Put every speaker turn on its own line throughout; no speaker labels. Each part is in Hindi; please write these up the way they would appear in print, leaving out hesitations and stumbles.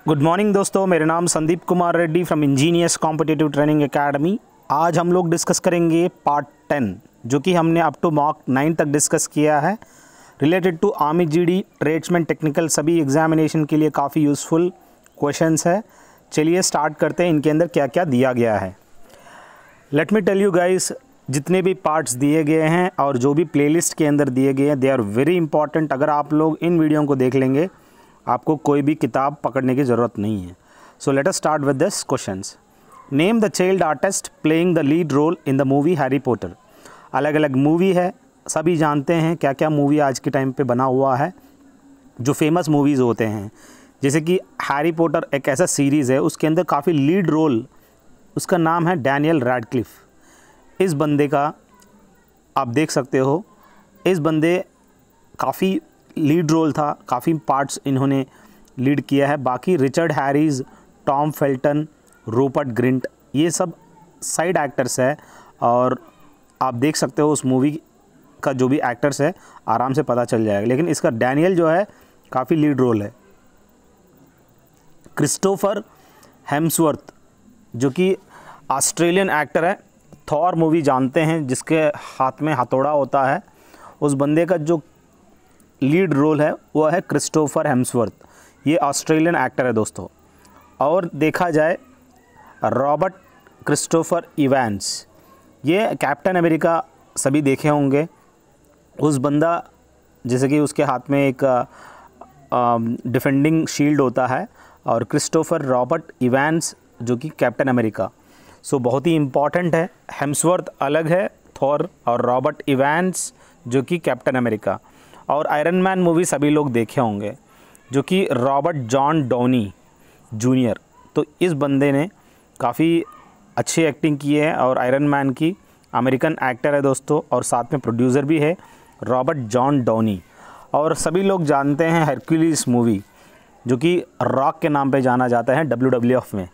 गुड मॉर्निंग दोस्तों, मेरा नाम Sandeep Kumar Reddy from engineers competitive training academy. आज हम लोग डिस्कस करेंगे पार्ट 10 जो कि हमने अप टू मॉक 9 तक डिस्कस किया है। Related to army GD tradesman technical सभी एग्जामिनेशन के लिए काफ़ी यूज़फुल क्वेश्चंस है। चलिए स्टार्ट करते हैं, इनके अंदर क्या क्या दिया गया है। Let me tell you guys, जितने भी पार्ट्स दिए गए हैं और जो भी प्लेलिस्ट के अंदर दिए गए हैं दे आर वेरी इंपॉर्टेंट। अगर आप लोग इन वीडियो को देख लेंगे आपको कोई भी किताब पकड़ने की ज़रूरत नहीं है। So let us start with this questions. Name the child artist playing the lead role in the movie Harry Potter. अलग अलग मूवी है, सभी जानते हैं क्या क्या मूवी आज के टाइम पे बना हुआ है जो फेमस मूवीज़ होते हैं। जैसे कि हैरी पॉटर एक ऐसा सीरीज़ है, उसके अंदर काफ़ी लीड रोल, उसका नाम है डैनियल रैडक्लिफ। इस बंदे का आप देख सकते हो, इस बंदे काफ़ी लीड रोल था, काफ़ी पार्ट्स इन्होंने लीड किया है। बाकी Richard Harris, Tom Felton, Rupert Grint, ये सब साइड एक्टर्स है और आप देख सकते हो उस मूवी का जो भी एक्टर्स है आराम से पता चल जाएगा। लेकिन इसका डैनियल जो है काफ़ी लीड रोल है। क्रिस्टोफर हेम्सवर्थ जो कि ऑस्ट्रेलियन एक्टर है, थॉर मूवी जानते हैं जिसके हाथ में हथौड़ा होता है, उस बंदे का जो लीड रोल है वो है क्रिस्टोफर हेम्सवर्थ। ये ऑस्ट्रेलियन एक्टर है दोस्तों। और देखा जाए रॉबर्ट क्रिस्टोफर इवांस, ये कैप्टन अमेरिका सभी देखे होंगे। उस बंदा जैसे कि उसके हाथ में एक डिफेंडिंग शील्ड होता है, और क्रिस्टोफर रॉबर्ट इवांस जो कि कैप्टन अमेरिका। सो बहुत ही इम्पॉर्टेंट है। हेम्सवर्थ अलग है थॉर, और रॉबर्ट इवांस जो कि कैप्टन अमेरिका। और आयरन मैन मूवी सभी लोग देखे होंगे जो कि रॉबर्ट जॉन डॉनी जूनियर। तो इस बंदे ने काफ़ी अच्छी एक्टिंग की है और आयरन मैन की अमेरिकन एक्टर है दोस्तों, और साथ में प्रोड्यूसर भी है रॉबर्ट जॉन डॉनी। और सभी लोग जानते हैं हरक्यूलिस मूवी जो कि रॉक के नाम पे जाना जाता है WWF में।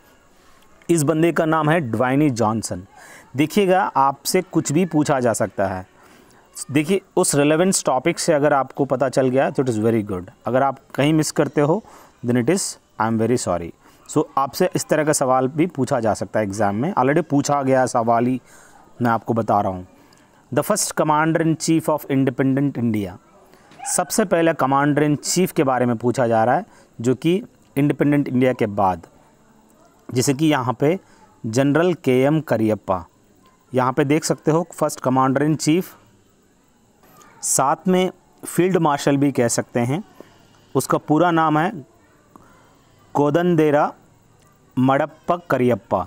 इस बंदे का नाम है ड्वाइनी जॉनसन। देखिएगा, आपसे कुछ भी पूछा जा सकता है। देखिए, उस रेलेवेंस टॉपिक से अगर आपको पता चल गया तो इट इज़ वेरी गुड। अगर आप कहीं मिस करते हो then it is I am very sorry. So आपसे इस तरह का सवाल भी पूछा जा सकता है एग्ज़ाम में। ऑलरेडी पूछा गया सवाल ही मैं आपको बता रहा हूँ। The first commander in chief of independent India, सबसे पहले कमांडर इन चीफ के बारे में पूछा जा रहा है जो कि इंडिपेंडेंट इंडिया के बाद। जैसे कि यहाँ पे जनरल KM करियप्पा, यहाँ पे देख सकते हो फर्स्ट कमांडर इन चीफ, साथ में फील्ड मार्शल भी कह सकते हैं। उसका पूरा नाम है कोदंदेरा मडप्पा करियप्पा।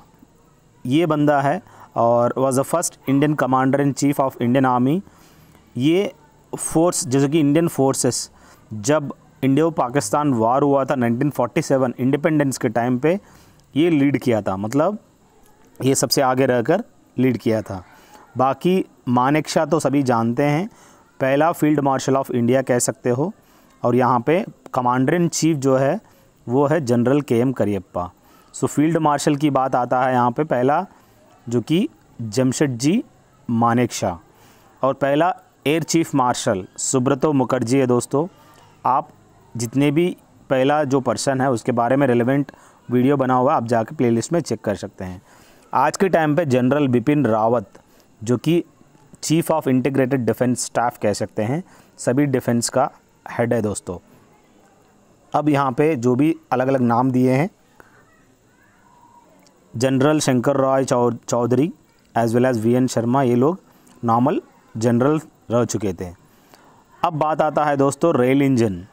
ये बंदा है और was the first Indian commander in chief of Indian army. ये फोर्स जैसे कि इंडियन फोर्सेस, जब इंडिया पाकिस्तान वार हुआ था 1947 इंडिपेंडेंस के टाइम पे, ये लीड किया था, मतलब ये सबसे आगे रहकर लीड किया था। बाकी मानेकशॉ तो सभी जानते हैं, पहला फील्ड मार्शल ऑफ इंडिया कह सकते हो। और यहाँ पे कमांडर इन चीफ जो है वो है जनरल KM करियप्पा। सो फील्ड मार्शल की बात आता है यहाँ पे पहला जो कि जमशेदजी मानेकशॉ, और पहला air chief marshal Subroto Mukherjee है दोस्तों। आप जितने भी पहला जो पर्सन है उसके बारे में रेलेवेंट वीडियो बना हुआ है, आप जाके प्लेलिस्ट में चेक कर सकते हैं। आज के टाइम पे जनरल बिपिन रावत जो कि chief of integrated defence staff कह सकते हैं, सभी डिफेंस का हेड है दोस्तों। अब यहाँ पे जो भी अलग अलग नाम दिए हैं, general Shankar Roy Chowdhury as well as VN Sharma, ये लोग नॉर्मल जनरल रह चुके थे। अब बात आता है दोस्तों रेल इंजन।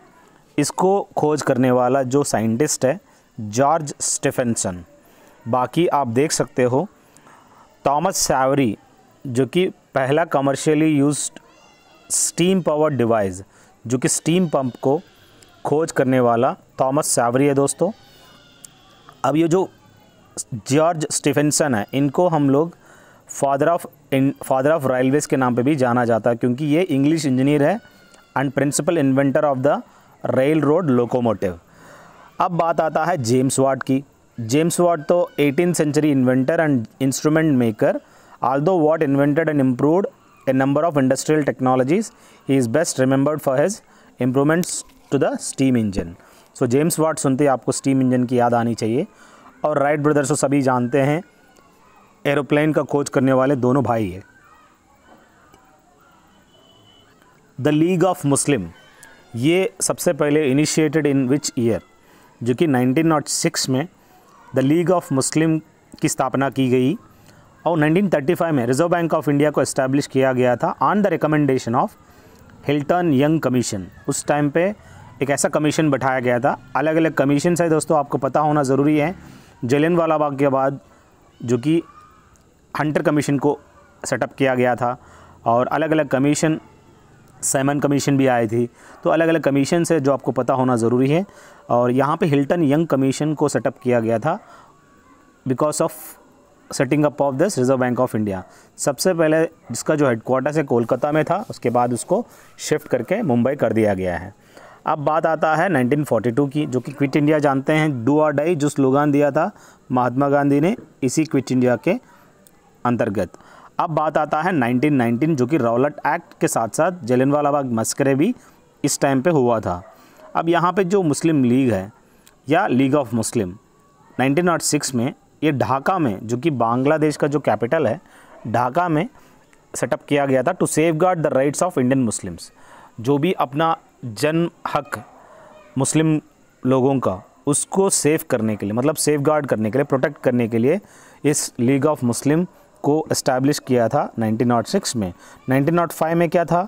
इसको खोज करने वाला जो साइंटिस्ट है जॉर्ज स्टीफेंसन। बाकी आप देख सकते हो थॉमस सैवरी जो कि पहला commercially used steam power device, जो कि स्टीम पंप को खोज करने वाला थॉमस सैवरी है दोस्तों। अब ये जो जॉर्ज स्टीफेंसन है, इनको हम लोग फादर ऑफ रेलवेज़ के नाम पे भी जाना जाता है, क्योंकि ये इंग्लिश इंजीनियर है and principal inventor of the railroad locomotive. अब बात आता है जेम्स वाट की। जेम्स वाट तो 18th century inventor and instrument maker. Although Watt invented and improved a number of industrial technologies, he is best remembered for his improvements to the steam engine. So James Watt सुनते ही आपको स्टीम इंजन की याद आनी चाहिए। और राइट ब्रदर्स तो सभी जानते हैं, एरोप्लेन का खोज करने वाले दोनों भाई है। द लीग ऑफ मुस्लिम, ये सबसे पहले इनिशिएटेड इन विच ईयर, जो कि 1906 में द लीग ऑफ मुस्लिम की स्थापना की गई। और 1935 में रिजर्व बैंक ऑफ इंडिया को इस्टेब्लिश किया गया था on the recommendation of Hilton young commission. उस टाइम पे एक ऐसा कमीशन बैठाया गया था। अलग अलग कमीशन है दोस्तों, आपको पता होना ज़रूरी है। जलियांवाला बाग के बाद जो कि हंटर कमीशन को सेटअप किया गया था, और अलग अलग कमीशन, साइमन कमीशन भी आई थी। तो अलग अलग कमीशन है जो आपको पता होना ज़रूरी है। और यहाँ पे हिल्टन यंग कमीशन को सेटअप किया गया था because of setting up of this reserve bank of India. सबसे पहले जिसका जो हेडक्वार्टर्स है कोलकाता में था, उसके बाद उसको शिफ्ट करके मुंबई कर दिया गया है। अब बात आता है 1942 की, जो कि क्विट इंडिया जानते हैं, डू और डाई जो स्लोगान दिया था महात्मा गांधी ने इसी क्विट इंडिया के अंतर्गत। अब बात आता है 1919, जो कि रॉलेट एक्ट के साथ साथ जलियांवाला बाग मस्करे भी इस टाइम पे हुआ था। अब यहाँ पे जो मुस्लिम लीग है या लीग ऑफ मुस्लिम 1906 में ये ढाका में, जो कि बांग्लादेश का जो कैपिटल है, ढाका में सेटअप किया गया था to safeguard the rights of Indian Muslims. जो भी अपना जन्म हक मुस्लिम लोगों का, उसको सेव करने के लिए, मतलब सेफगार्ड करने के लिए, प्रोटेक्ट करने के लिए इस लीग ऑफ मुस्लिम को इस्टेब्लिश किया था 1906 में। 1905 में क्या था,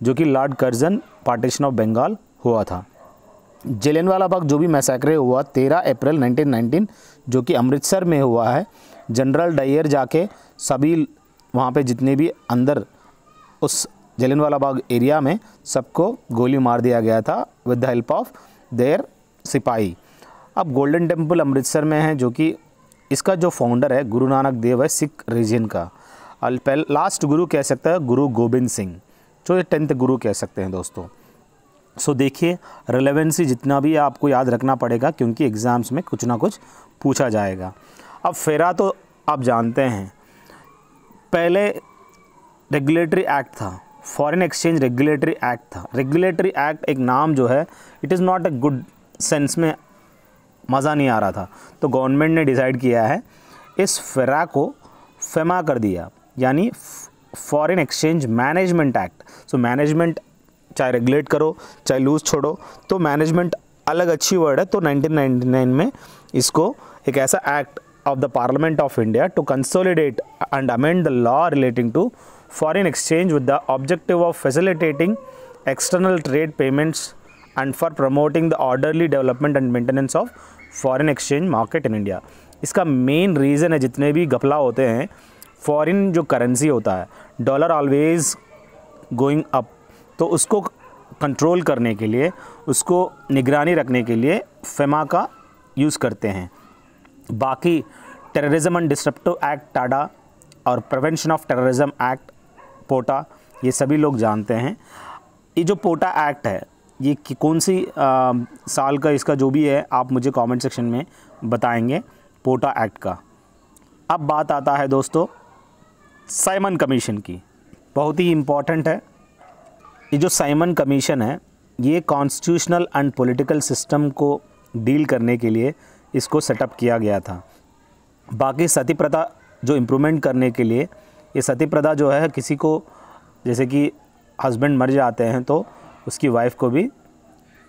जो कि Lord Curzon partition of Bengal हुआ था। जलियांवाला बाग जो भी मैसेक्रे हुआ 13 अप्रैल 1919, जो कि अमृतसर में हुआ है। जनरल डायर जाके सभी वहाँ पे जितने भी अंदर उस जलियांवाला बाग एरिया में सबको गोली मार दिया गया था with the help of their सिपाही। अब गोल्डन टेम्पल अमृतसर में है, जो कि इसका जो फाउंडर है गुरु नानक देव है, सिख रीजन का। और लास्ट गुरु कह सकते हैं गुरु गोबिंद सिंह, जो 10th गुरु कह सकते हैं दोस्तों। सो देखिए, रेलेवेंसी जितना भी आपको याद रखना पड़ेगा, क्योंकि एग्ज़ाम्स में कुछ ना कुछ पूछा जाएगा। अब फेरा तो आप जानते हैं, पहले रेगुलेटरी एक्ट था, फॉरेन एक्सचेंज रेगुलेटरी एक्ट था। रेगुलेटरी एक्ट एक नाम जो है, it is not a good sense में मज़ा नहीं आ रहा था, तो गवर्नमेंट ने डिसाइड किया है इस फेरा को फेमा कर दिया, यानी foreign exchange management act. So management चाहे रेगुलेट करो चाहे लूज छोड़ो, तो मैनेजमेंट अलग अच्छी वर्ड है। तो 1999 में इसको एक ऐसा act of the parliament of India to consolidate and amend the law relating to foreign exchange with the objective of facilitating external trade payments and for promoting the orderly development and maintenance of foreign exchange market in India। इसका मेन रीज़न है, जितने भी घपला होते हैं, फॉरेन जो करेंसी होता है, डॉलर ऑलवेज गोइंग अप, तो उसको कंट्रोल करने के लिए, उसको निगरानी रखने के लिए फेमा का यूज़ करते हैं। बाकी terrorism and disruptive act Tada और प्रिवेंशन ऑफ टेररिज्म एक्ट पोटा, ये सभी लोग जानते हैं। ये जो पोटा एक्ट है, ये कौन सी साल का, इसका जो भी है आप मुझे कमेंट सेक्शन में बताएंगे पोटा एक्ट का। अब बात आता है दोस्तों साइमन कमीशन की, बहुत ही इम्पॉर्टेंट है। ये जो साइमन कमीशन है, ये कॉन्स्टिट्यूशनल एंड पॉलिटिकल सिस्टम को डील करने के लिए इसको सेटअप किया गया था। बाकी सती प्रथा जो इम्प्रूवमेंट करने के लिए, ये सती प्रथा जो है, किसी को जैसे कि हस्बैंड मर जाते हैं तो उसकी वाइफ को भी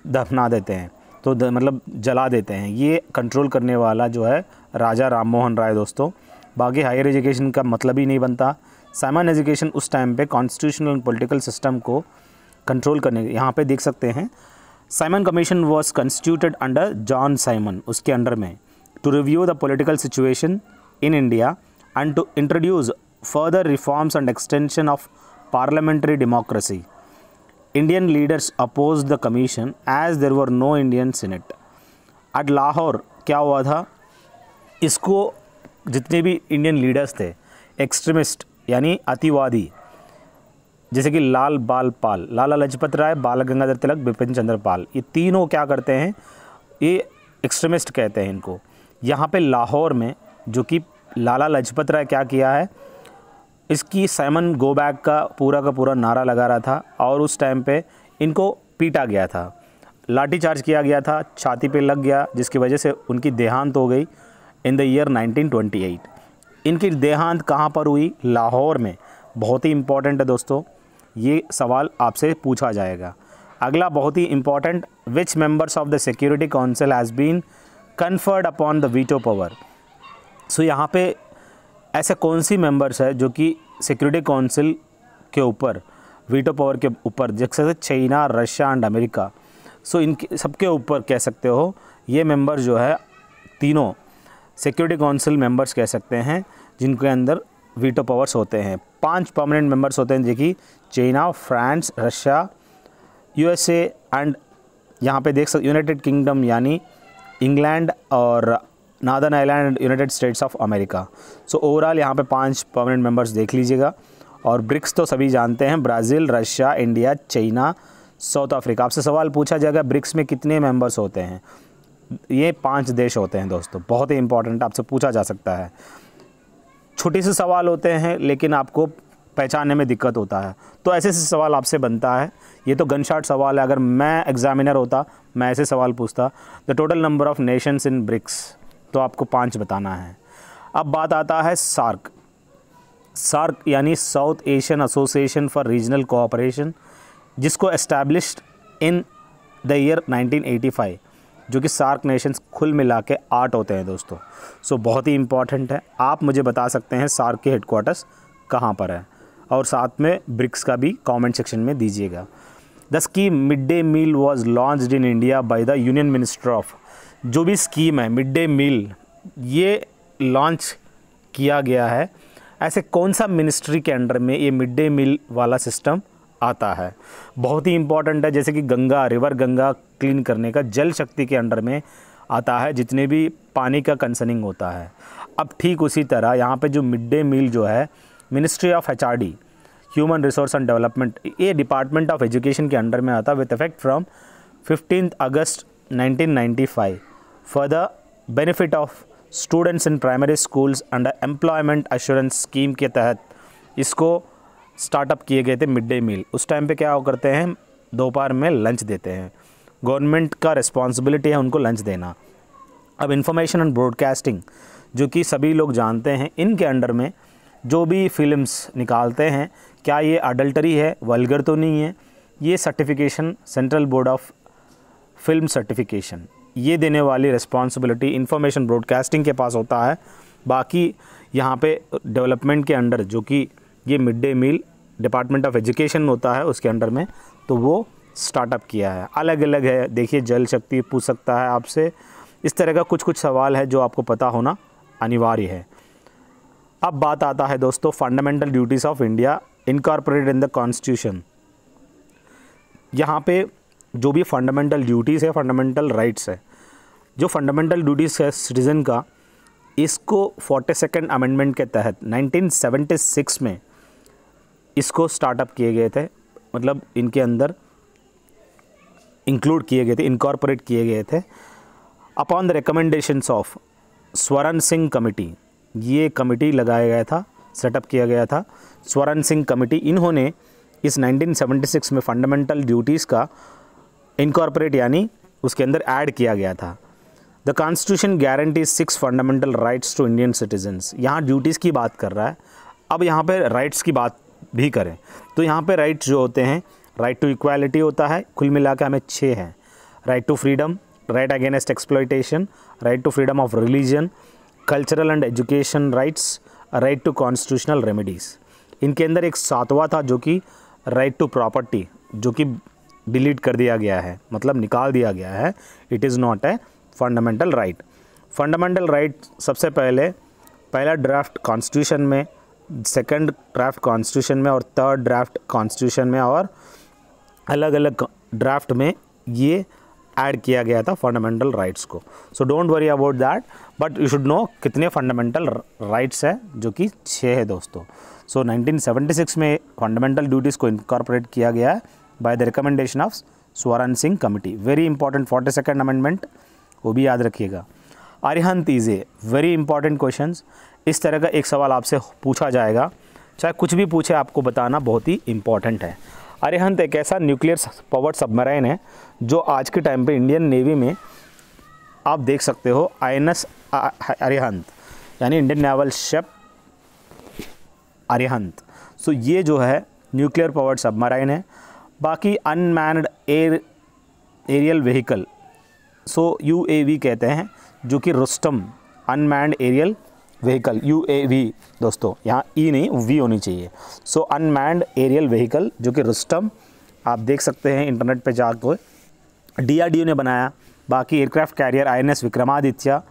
दफना देते हैं, तो मतलब जला देते हैं, ये कंट्रोल करने वाला जो है राजा राम मोहन राय दोस्तों। बाकी हायर एजुकेशन का मतलब ही नहीं बनता। साइमन एजुकेशन उस टाइम पे कॉन्स्टिट्यूशनल एंड पॉलिटिकल सिस्टम को कंट्रोल करने, यहाँ पे देख सकते हैं Simon commission was constituted under John Simon, उसके अंडर में, to review the political situation in India and to introduce further reforms and extension of parliamentary democracy. Indian leaders opposed the commission as there were no Indian Senate. At Lahore क्या हुआ था, इसको जितने भी इंडियन लीडर्स थे, एक्सट्रीमिस्ट यानी अतिवादी, जैसे कि लाल बाल पाल, लाला लाजपत राय, बाल गंगाधर तिलक, बिपिन चंद्र पाल, ये तीनों क्या करते हैं, ये एक्सट्रीमिस्ट कहते हैं इनको। यहाँ पे लाहौर में जो कि लाला लाजपत राय क्या किया है, इसकी साइमन गो बैक का पूरा नारा लगा रहा था, और उस टाइम पे इनको पीटा गया था। लाठीचार्ज किया गया था, छाती पे लग गया, जिसकी वजह से उनकी देहांत हो गई इन द ईयर 1928। इनकी देहांत कहाँ पर हुई? लाहौर में। बहुत ही इम्पॉर्टेंट है दोस्तों, ये सवाल आपसे पूछा जाएगा। अगला बहुत ही important, which members of the security council has been conferred upon the veto power. So यहाँ पे ऐसे कौन सी मेंबर्स है जो कि सिक्योरिटी काउंसिल के ऊपर, वीटो पावर के ऊपर, जैसे चाइना, रशिया एंड अमेरिका, सो इनके सबके ऊपर कह सकते हो ये मेंबर जो है तीनों सिक्योरिटी काउंसिल मेंबर्स कह सकते हैं जिनके अंदर वीटो पावर्स होते हैं। 5 परमानेंट मेंबर्स होते हैं, देखिए China, France, Russia, USA and यहाँ पे देख सकते यूनाइटेड किंगडम यानी इंग्लैंड और northern Ireland, United states of America. So overall यहाँ पे 5 परमानेंट मेंबर्स देख लीजिएगा। और ब्रिक्स तो सभी जानते हैं, Brazil, Russia, India, China, south Africa. आपसे सवाल पूछा जाएगा ब्रिक्स में कितने मेंबर्स होते हैं? ये 5 देश होते हैं दोस्तों, बहुत ही इंपॉर्टेंट, आपसे पूछा जा सकता है। छोटे से सवाल होते हैं लेकिन आपको पहचानने में दिक्कत होता है, तो ऐसे से सवाल आपसे बनता है। ये तो गनशॉट सवाल है, अगर मैं एग्जामिनर होता मैं ऐसे सवाल पूछता, the total number of nations in BRICS, तो आपको 5 बताना है। अब बात आता है सार्क। सार्क यानी South Asian Association for Regional Cooperation, जिसको एस्टैब्लिश्ड इन द ईयर 1985, जो कि सार्क नेशंस कुल मिला के 8 होते हैं दोस्तों। सो बहुत ही इंपॉर्टेंट है, आप मुझे बता सकते हैं सार्क के हेडक्वार्टर्स कहाँ पर है, और साथ में ब्रिक्स का भी कमेंट सेक्शन में दीजिएगा। The scheme mid day meal was launched in India by the union minister of, जो भी स्कीम है मिड डे मील, ये लॉन्च किया गया है। ऐसे कौन सा मिनिस्ट्री के अंडर में ये मिड डे मील वाला सिस्टम आता है? बहुत ही इंपॉर्टेंट है, जैसे कि गंगा, रिवर गंगा क्लीन करने का जल शक्ति के अंडर में आता है, जितने भी पानी का कंसर्निंग होता है। अब ठीक उसी तरह यहाँ पे जो मिड डे मील जो है ministry of HRD, human resource and development, ये डिपार्टमेंट ऑफ एजुकेशन के अंडर में आता है, with effect from 15 August 1995 for the benefit of students in primary schools under employment assurance scheme के तहत इसको स्टार्टअप किए गए थे मिड डे मील। उस टाइम पे क्या करते हैं, दोपहर में लंच देते हैं, गवर्नमेंट का रिस्पॉन्सिबिलिटी है उनको लंच देना। अब इंफॉर्मेशन एंड ब्रॉडकास्टिंग, जो कि सभी लोग जानते हैं, इनके अंडर में जो भी फिल्म्स निकालते हैं, क्या ये अडल्टरी है, वल्गर तो नहीं है, ये certification central board of film certification, ये देने वाली रिस्पॉन्सिबिलिटी इंफॉर्मेशन ब्रॉडकास्टिंग के पास होता है। बाकी यहाँ पे डेवलपमेंट के अंडर जो कि ये mid day meal department of education होता है उसके अंडर में, तो वो स्टार्टअप किया है। अलग अलग है, देखिए जल शक्ति पूछ सकता है आपसे, इस तरह का कुछ सवाल है जो आपको पता होना अनिवार्य है। अब बात आता है दोस्तों fundamental duties of India incorporated in the constitution. यहाँ पे जो भी फंडामेंटल ड्यूटीज़ है, फंडामेंटल राइट्स है, जो फंडामेंटल ड्यूटीज़ है सिटीज़न का, इसको 42nd अमेंडमेंट के तहत 1976 में इसको स्टार्टअप किए गए थे, मतलब इनके अंदर इंक्लूड किए गए थे, इनकॉर्पोरेट किए गए थे। Upon the recommendations of Swaran Singh committee, ये कमेटी लगाया गया था, सेटअप किया गया था स्वरण सिंह कमेटी। इन्होंने इस 1976 में फंडामेंटल ड्यूटीज़ का इनकॉर्पोरेट यानी उसके अंदर ऐड किया गया था। The constitution guarantees 6 fundamental rights to Indian citizens. यहाँ ड्यूटीज़ की बात कर रहा है, अब यहाँ पे राइट्स की बात भी करें तो यहाँ पे राइट्स जो होते हैं, राइट टू इक्वालिटी होता है, कुल मिला के हमें 6 हैं। Right to freedom, right against exploitation, right to freedom of religion, cultural and education rights, right to constitutional remedies. इनके अंदर एक 7वां था जो कि राइट टू प्रॉपर्टी, जो कि डिलीट कर दिया गया है, मतलब निकाल दिया गया है, it is not a fundamental right. Fundamental right सबसे पहला ड्राफ्ट कॉन्स्टिट्यूशन में, सेकंड ड्राफ्ट कॉन्स्टिट्यूशन में और थर्ड ड्राफ्ट कॉन्स्टिट्यूशन में और अलग अलग ड्राफ्ट में ये ऐड किया गया था फंडामेंटल राइट्स को। So don't worry about that, but you should know कितने फंडामेंटल राइट्स हैं, जो कि 6 है दोस्तों। सो 1976 में फंडामेंटल ड्यूटीज़ को इनकॉर्पोरेट किया गया है by the recommendation of Swaran Singh committee. Very important 42nd amendment, वो भी याद रखिएगा। Arihant is a very important questions. इस तरह का एक सवाल आपसे पूछा जाएगा, चाहे कुछ भी पूछे आपको बताना बहुत ही इंपॉर्टेंट है। अरिहंत एक ऐसा न्यूक्लियर पावर्ड सबमरीन है जो आज के टाइम पे इंडियन नेवी में आप देख सकते हो INS अरिहंत, यानी Indian naval ship Arihant. So ये जो है न्यूक्लियर पावर्ड सबमरीन है। बाकी unmanned aerial vehicle, so UAV कहते हैं, जो कि Rustam unmanned aerial vehicle, UAV दोस्तों, यहाँ ई नहीं V होनी चाहिए। सो अनमैन्ड एरियल व्हीकल जो कि रुस्तम, आप देख सकते हैं इंटरनेट पे जाकर, DRDO ने बनाया। बाकी एयरक्राफ्ट कैरियर INS विक्रमादित्य,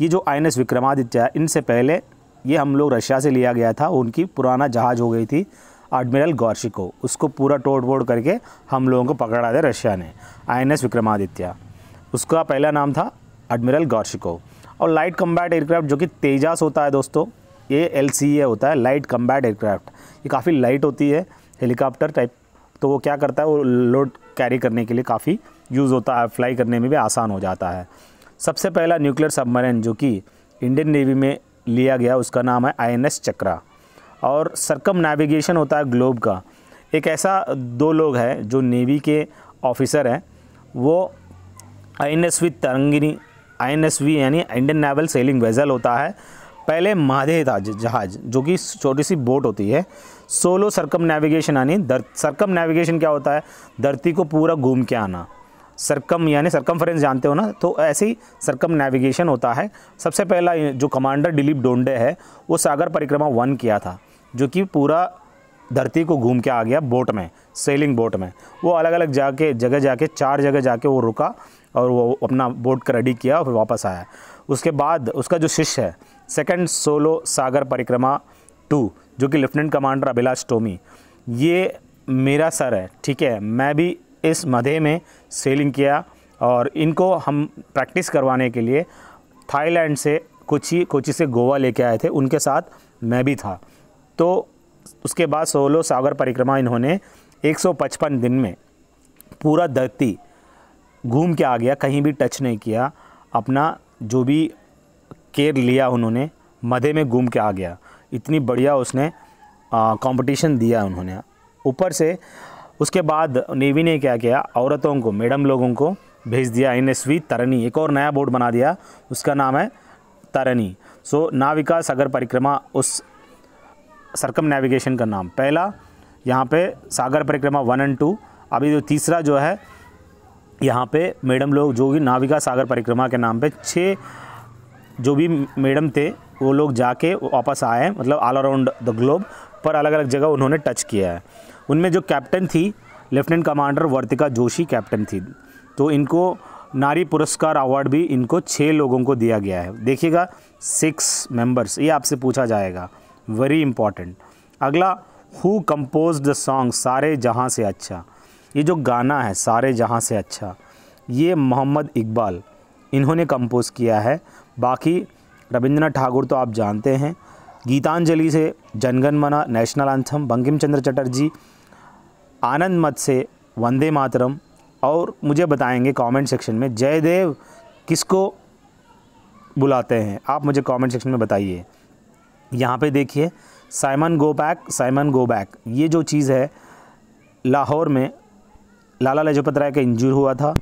ये जो INS विक्रमादित्य है, इनसे पहले ये हम लोग रशिया से लिया गया था, उनकी पुराना जहाज़ हो गई थी एडमिरल गॉर्शिको, उसको पूरा तोड़ फोड़ करके हम लोगों को पकड़ा था रशिया ने, INS विक्रमादित्य, उसका पहला नाम था एडमिरल गॉर्शिको। और लाइट कम्बैट एयरक्राफ्ट जो कि तेजास होता है दोस्तों, ये LCA होता है, लाइट कम्बैट एयरक्राफ्ट। ये काफ़ी लाइट होती है, हेलीकॉप्टर टाइप, तो वो क्या करता है, वो लोड कैरी करने के लिए काफ़ी यूज़ होता है, फ्लाई करने में भी आसान हो जाता है। सबसे पहला न्यूक्लियर सबमरीन जो कि इंडियन नेवी में लिया गया, उसका नाम है INS चक्रा। और सरकम नेविगेशन होता है ग्लोब का। एक ऐसा 2 लोग हैं जो नेवी के ऑफिसर हैं, वो INSV तरंगिनी, INSV यानी इंडियन नेवल सेलिंग वेसल होता है। पहले माधे था जहाज़, जो कि छोटी सी बोट होती है। सोलो सरकम नेविगेशन, यानी सरकम नेविगेशन क्या होता है, धरती को पूरा घूम के आना। सरकम यानी सरकमफ्रेंस जानते हो ना, तो ऐसे ही सरकम नेविगेशन होता है। सबसे पहला जो कमांडर दिलीप डोंडे है, वो सागर परिक्रमा 1 किया था, जो कि पूरा धरती को घूम के आ गया बोट में, सेलिंग बोट में। वो अलग अलग जगह जाके 4 जगह जाके वो रुका और वो अपना बोट का रेडी किया और फिर वापस आया। उसके बाद उसका जो शिष्य है, सेकंड सोलो सागर परिक्रमा 2, जो कि लेफ्टिनेंट कमांडर अभिलाष टोमी, ये मेरा सर है, ठीक है। मैं भी इस मध्य में सेलिंग किया और इनको हम प्रैक्टिस करवाने के लिए थाईलैंड से कोची से गोवा लेके आए थे, उनके साथ मैं भी था। तो उसके बाद सोलो सागर परिक्रमा इन्होंने 155 दिन में पूरा धरती घूम के आ गया, कहीं भी टच नहीं किया। अपना जो भी केयर लिया उन्होंने, मध्य में घूम के आ गया। इतनी बढ़िया उसने कंपटीशन दिया उन्होंने। ऊपर से उसके बाद नेवी ने क्या किया, औरतों को, मैडम लोगों को भेज दिया INSV तरनी। एक और नया बोट बना दिया, उसका नाम है तरनी। सो नाविका सागर परिक्रमा उस सरकम नेविगेशन का नाम। पहला यहाँ पे सागर परिक्रमा 1 और 2, अभी जो तीसरा जो है यहाँ पे मैडम लोग जो भी नाविका सागर परिक्रमा के नाम पे 6 जो भी मैडम थे वो लोग जाके वापस आए, मतलब ऑल अराउंड द ग्लोब, पर अलग अलग जगह उन्होंने टच किया है। उनमें जो कैप्टन थी, लेफ्टिनेंट कमांडर वर्तिका जोशी कैप्टन थी। तो इनको नारी पुरस्कार अवार्ड भी इनको 6 लोगों को दिया गया है। देखिएगा 6 मेंबर्स, ये आपसे पूछा जाएगा, वेरी इंपॉर्टेंट। अगला, हु कंपोज द सॉन्ग सारे जहां से अच्छा। ये जो गाना है सारे जहां से अच्छा, ये मोहम्मद इकबाल इन्होंने कंपोज किया है। बाकी रविंद्रनाथ ठाकुर तो आप जानते हैं, गीतांजलि से जनगण मन, नेशनल एंथम, बंकिम चंद्र चटर्जी, आनंद मत से वंदे मातरम। और मुझे बताएंगे कमेंट सेक्शन में जयदेव किसको बुलाते हैं, आप मुझे कमेंट सेक्शन में बताइए। यहाँ पे देखिए Simon go back, Simon go back, ये जो चीज़ है, लाहौर में लाला लाजपत राय का इंजूर हुआ था।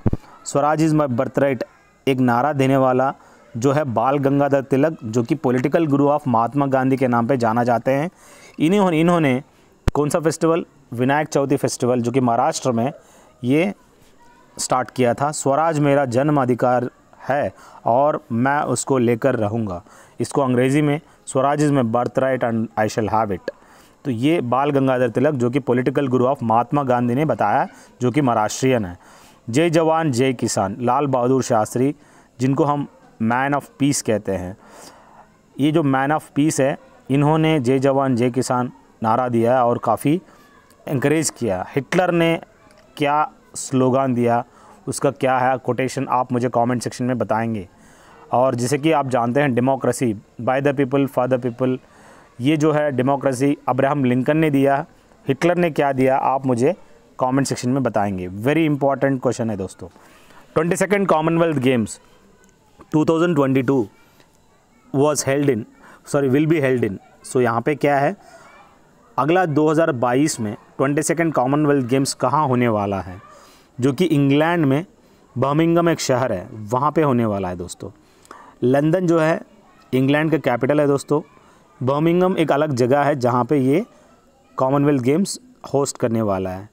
स्वराज इज़ माय बर्थराइट एक नारा देने वाला जो है बाल गंगाधर तिलक, जो कि political Guru of Mahatma Gandhi के नाम पे जाना जाते हैं। इन्होंने कौन सा फेस्टिवल, विनायक चौथी फेस्टिवल, जो कि महाराष्ट्र में ये स्टार्ट किया था। स्वराज मेरा जन्म अधिकार है और मैं उसको लेकर रहूँगा। इसको अंग्रेज़ी में Swaraj is my birthright and I shall have it. तो ये बाल गंगाधर तिलक जो कि political Guru of Mahatma Gandhi ने बताया, जो कि महाराष्ट्रियन है। जय जवान जय किसान, लाल बहादुर शास्त्री, जिनको हम मैन ऑफ पीस कहते हैं। ये जो मैन ऑफ पीस है, इन्होंने जय जवान जय किसान नारा दिया है और काफ़ी इंकरेज किया। हिटलर ने क्या स्लोगान दिया, उसका क्या है कोटेशन, आप मुझे कमेंट सेक्शन में बताएंगे। और जैसे कि आप जानते हैं democracy, by the people for the people, ये जो है डेमोक्रेसी अब्राहम लिंकन ने दिया। हिटलर ने क्या दिया, आप मुझे कमेंट सेक्शन में बताएंगे। वेरी इंपॉर्टेंट क्वेश्चन है दोस्तों। 22nd Commonwealth Games 2022 will be held in. So यहाँ पे क्या है, अगला 2022 में 22nd कॉमनवेल्थ गेम्स कहाँ होने वाला है, जो कि इंग्लैंड में बर्मिंघम एक शहर है वहाँ पे होने वाला है दोस्तों। लंदन जो है इंग्लैंड का कैपिटल है दोस्तों। बर्मिंघम एक अलग जगह है जहाँ पे ये कॉमनवेल्थ गेम्स होस्ट करने वाला है।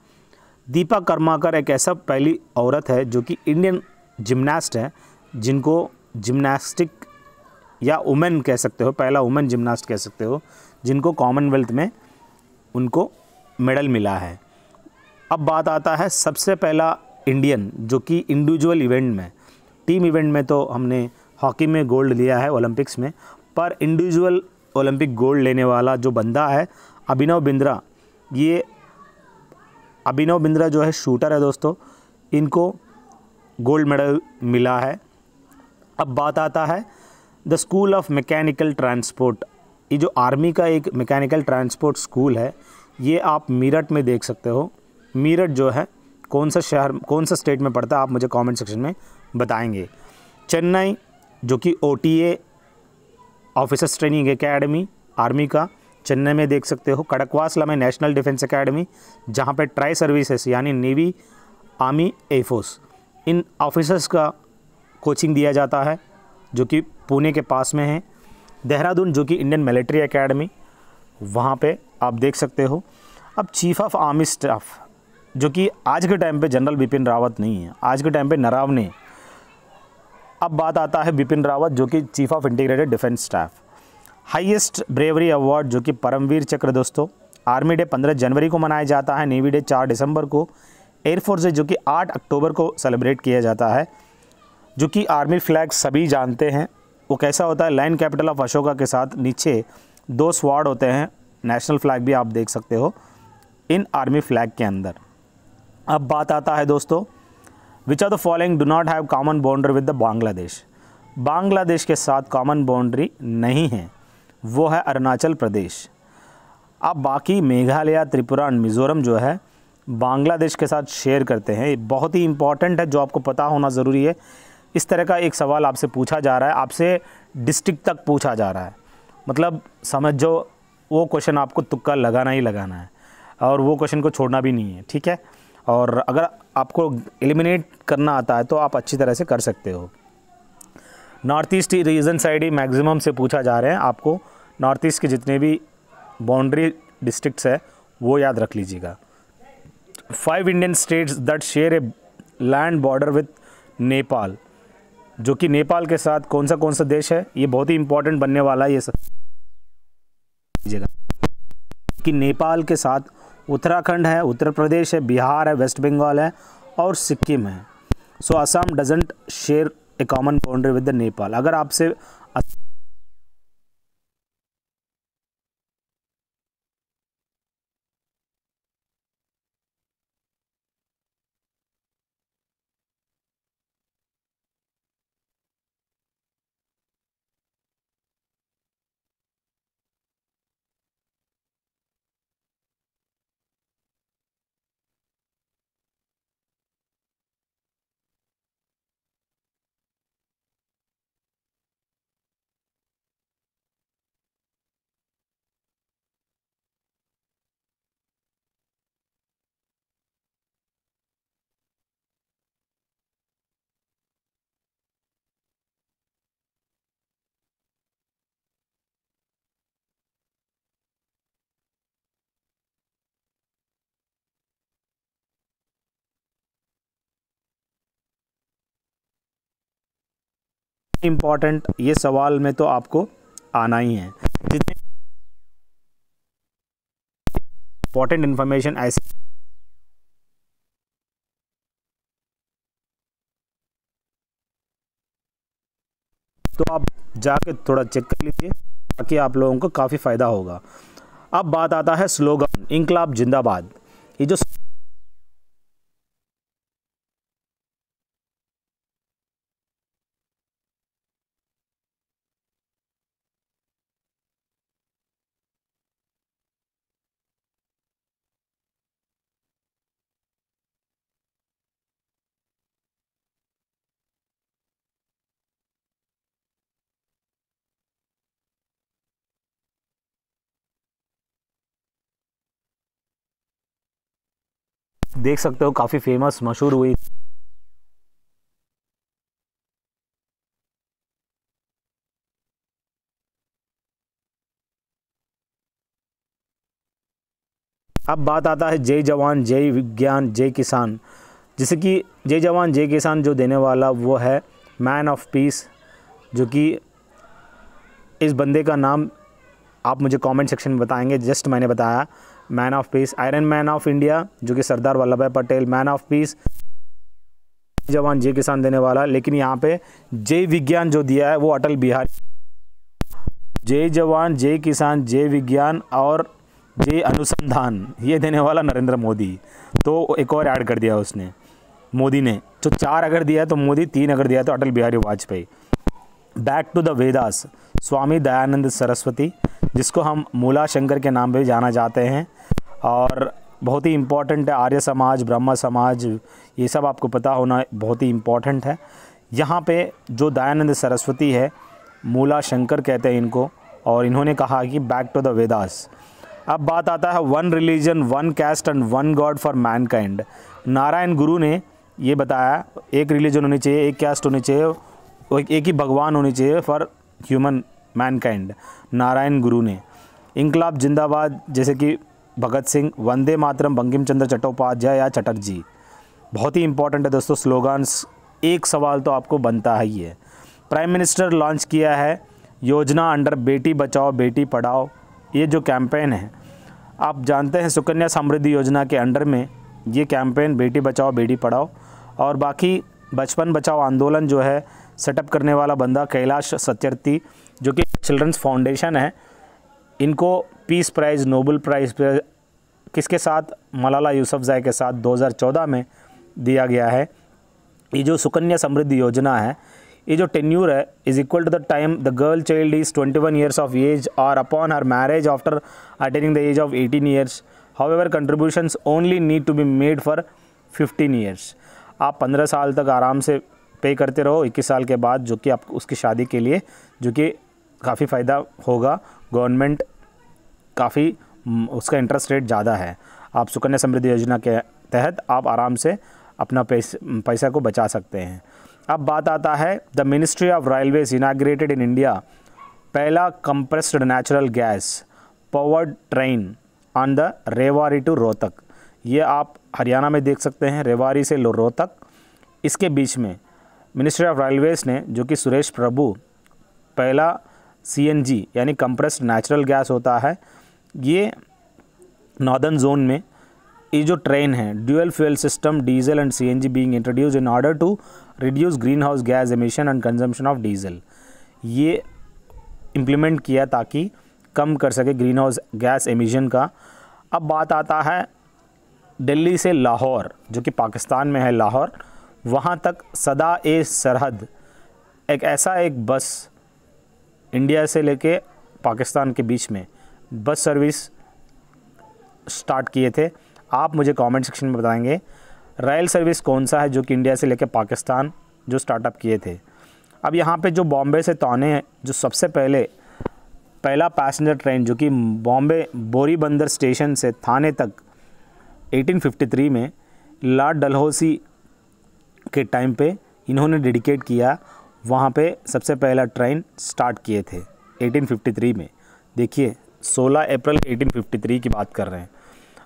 दीपा कर्माकर एक ऐसा पहली औरत है जो कि इंडियन जिम्नास्ट है, जिनको जिम्नास्टिक या वुमेन कह सकते हो, पहला वुमेन जिम्नास्ट कह सकते हो, जिनको कॉमनवेल्थ में उनको मेडल मिला है। अब बात आता है सबसे पहला इंडियन जो कि इंडिविजुअल इवेंट में, टीम इवेंट में तो हमने हॉकी में गोल्ड लिया है ओलंपिक्स में, पर इंडिविजुअल ओलंपिक गोल्ड लेने वाला जो बंदा है अभिनव बिंद्रा। ये अभिनव बिंद्रा जो है शूटर है दोस्तों, इनको गोल्ड मेडल मिला है। अब बात आता है the school of mechanical transport. ये जो आर्मी का एक मैकेनिकल ट्रांसपोर्ट स्कूल है, ये आप मेरठ में देख सकते हो। मेरठ जो है कौन सा शहर, कौन सा स्टेट में पड़ता है, आप मुझे कमेंट सेक्शन में बताएंगे। चेन्नई जो कि OTA officers training academy army का, चेन्नई में देख सकते हो। खड़कवासला में नेशनल डिफेंस एकेडमी, जहाँ पे ट्राई सर्विसेज यानी नेवी, आर्मी, एयरफोर्स, इन ऑफिसर्स का कोचिंग दिया जाता है, जो कि पुणे के पास में है। देहरादून जो कि इंडियन मिलिट्री एकेडमी, वहाँ पे आप देख सकते हो। अब चीफ ऑफ आर्मी स्टाफ जो कि आज के टाइम पे जनरल बिपिन रावत नहीं है, आज के टाइम पे नरावने। अब बात आता है बिपिन रावत जो कि chief of integrated defence staff. Highest bravery award जो कि परमवीर चक्र दोस्तों। आर्मी डे 15 जनवरी को मनाया जाता है, नेवी डे 4 दिसंबर को, एयरफोर्स डे जो कि 8 अक्टूबर को सेलिब्रेट किया जाता है। जो कि आर्मी फ्लैग सभी जानते हैं वो कैसा होता है, लाइन कैपिटल ऑफ अशोका के साथ नीचे 2 स्वॉर्ड होते हैं। नेशनल फ्लैग भी आप देख सकते हो इन आर्मी फ्लैग के अंदर। अब बात आता है दोस्तों, which of the following do not have common boundary with the Bangladesh. Bangladesh के साथ कॉमन बाउंड्री नहीं है, वो है अरुणाचल प्रदेश। अब बाकी मेघालय, त्रिपुरा और मिज़ोरम जो है बांग्लादेश के साथ शेयर करते हैं। ये बहुत ही इंपॉर्टेंट है, जो आपको पता होना ज़रूरी है। इस तरह का एक सवाल आपसे पूछा जा रहा है, आपसे डिस्ट्रिक्ट तक पूछा जा रहा है, मतलब समझ जो वो क्वेश्चन आपको तुक्का लगाना ही लगाना है, और वो क्वेश्चन को छोड़ना भी नहीं है, ठीक है। और अगर आपको एलिमिनेट करना आता है तो आप अच्छी तरह से कर सकते हो। नॉर्थ ईस्ट रीजन साइड ही मैक्सिमम से पूछा जा रहे हैं, आपको नॉर्थ ईस्ट के जितने भी बाउंड्री डिस्ट्रिक्ट्स है वो याद रख लीजिएगा। 5 Indian states that share a land border with Nepal. जो कि नेपाल के साथ कौन सा देश है, ये बहुत ही इंपॉर्टेंट बनने वाला है। ये सब लीजिएगा कि नेपाल के साथ उत्तराखंड है, उत्तर प्रदेश है, बिहार है, वेस्ट बंगाल है और सिक्किम है। So Assam doesn't share a common boundary with the Nepal. अगर आपसे इम्पॉर्टेंट ये सवाल में तो आपको आना ही है। जितने इम्पॉर्टेंट इन्फॉर्मेशन ऐसे तो आप जाके थोड़ा चेक कर लीजिए, ताकि आप लोगों को काफ़ी फ़ायदा होगा। अब बात आता है स्लोगन इंकलाब जिंदाबाद। ये जो देख सकते हो काफ़ी फेमस मशहूर हुई। अब बात आता है जय जवान जय विज्ञान जय किसान। जैसे कि जय जवान जय किसान जो देने वाला वो है मैन ऑफ पीस, जो कि इस बंदे का नाम आप मुझे कमेंट सेक्शन में बताएंगे। जस्ट मैंने बताया man of peace. Iron man of India जो कि सरदार Vallabhbhai Patel, man of peace जवान जय किसान देने वाला। लेकिन यहाँ पे जय विज्ञान जो दिया है वो अटल बिहारी। जय जवान जय किसान जय विज्ञान और जय अनुसंधान ये देने वाला नरेंद्र मोदी। तो एक और ऐड कर दिया उसने, मोदी ने। तो 4 अगर दिया तो मोदी, 3 अगर दिया तो Atal Bihari Vajpayee. Back to the Vedas Swami Dayanand Saraswati, जिसको हम मूला शंकर के नाम पे जाना जाते हैं और बहुत ही इम्पॉर्टेंट है। आर्य समाज, ब्रह्म समाज, ये सब आपको पता होना बहुत ही इम्पॉर्टेंट है। यहाँ पे जो दयानंद सरस्वती है, मूला शंकर कहते हैं इनको, और इन्होंने कहा कि बैक टू द वेदास। अब बात आता है one religion one caste and one god for mankind. Narayana Guru ने ये बताया एक रिलीजन होनी चाहिए, एक कैस्ट होनी चाहिए, एक ही भगवान होनी चाहिए for human Mankind, Narayana Guru ने। इंकलाब जिंदाबाद जैसे कि भगत सिंह, वंदे मातरम बंकिम चंद्र चट्टोपाध्याय या चटर्जी। बहुत ही इंपॉर्टेंट है दोस्तों स्लोगान्स। एक सवाल तो आपको बनता है ही है। प्राइम मिनिस्टर लॉन्च किया है योजना अंडर बेटी बचाओ बेटी पढ़ाओ। ये जो कैंपेन है, आप जानते हैं सुकन्या समृद्धि योजना के अंडर में ये कैंपेन बेटी बचाओ बेटी पढ़ाओ। और बाकी बचपन बचाओ आंदोलन जो है सेटअप करने वाला बंदा कैलाश सत्यार्थी, जो कि चिल्ड्रंस फाउंडेशन है, इनको पीस प्राइज़, नोबेल प्राइज़ किसके साथ, मलाला यूसुफजई के साथ 2014 में दिया गया है। ये जो सुकन्या समृद्धि योजना है, ये जो टेन्यूर है is equal to the time the girl child is 21 years of age और upon her marriage after attaining the age of 18 years. However contributions only need to be made for 15 years. आप 15 साल तक आराम से पे करते रहो, 21 साल के बाद, जो कि आप उसकी शादी के लिए, जो कि काफ़ी फ़ायदा होगा। गवर्नमेंट काफ़ी उसका इंटरेस्ट रेट ज़्यादा है। आप सुकन्या समृद्धि योजना के तहत आप आराम से अपना पैसा को बचा सकते हैं। अब बात आता है the Ministry of Railways inaugurated in India पहला compressed natural gas powered train on the Rewari to Rohtak. ये आप हरियाणा में देख सकते हैं, रेवाड़ी से रोहतक। इसके बीच में मिनिस्ट्री ऑफ रेलवेज ने, जो कि सुरेश प्रभु, पहला CNG यानी कंप्रेस्ड नेचुरल गैस होता है, ये नॉर्दर्न जोन में ये जो ट्रेन है dual fuel system diesel and CNG being introduce in order to reduce green house gas emission and consumption of diesel. ये इम्प्लीमेंट किया ताकि कम कर सके ग्रीन हाउस गैस एमिशन का। अब बात आता है दिल्ली से लाहौर, जो कि पाकिस्तान में है लाहौर, वहाँ तक सदा ए सरहद एक ऐसा एक बस इंडिया से लेके पाकिस्तान के बीच में बस सर्विस स्टार्ट किए थे। आप मुझे कमेंट सेक्शन में बताएंगे रेल सर्विस कौन सा है जो कि इंडिया से लेके पाकिस्तान जो स्टार्टअप किए थे। अब यहाँ पे जो बॉम्बे से तौने जो सबसे पहला पैसेंजर ट्रेन जो कि बॉम्बे बोरीबंदर स्टेशन से थाने तक 1853 में लॉर्ड डलहौसी के टाइम पे इन्होंने डेडिकेट किया, वहाँ पे सबसे पहला ट्रेन स्टार्ट किए थे 1853 में। देखिए 16 अप्रैल 1853 की बात कर रहे हैं।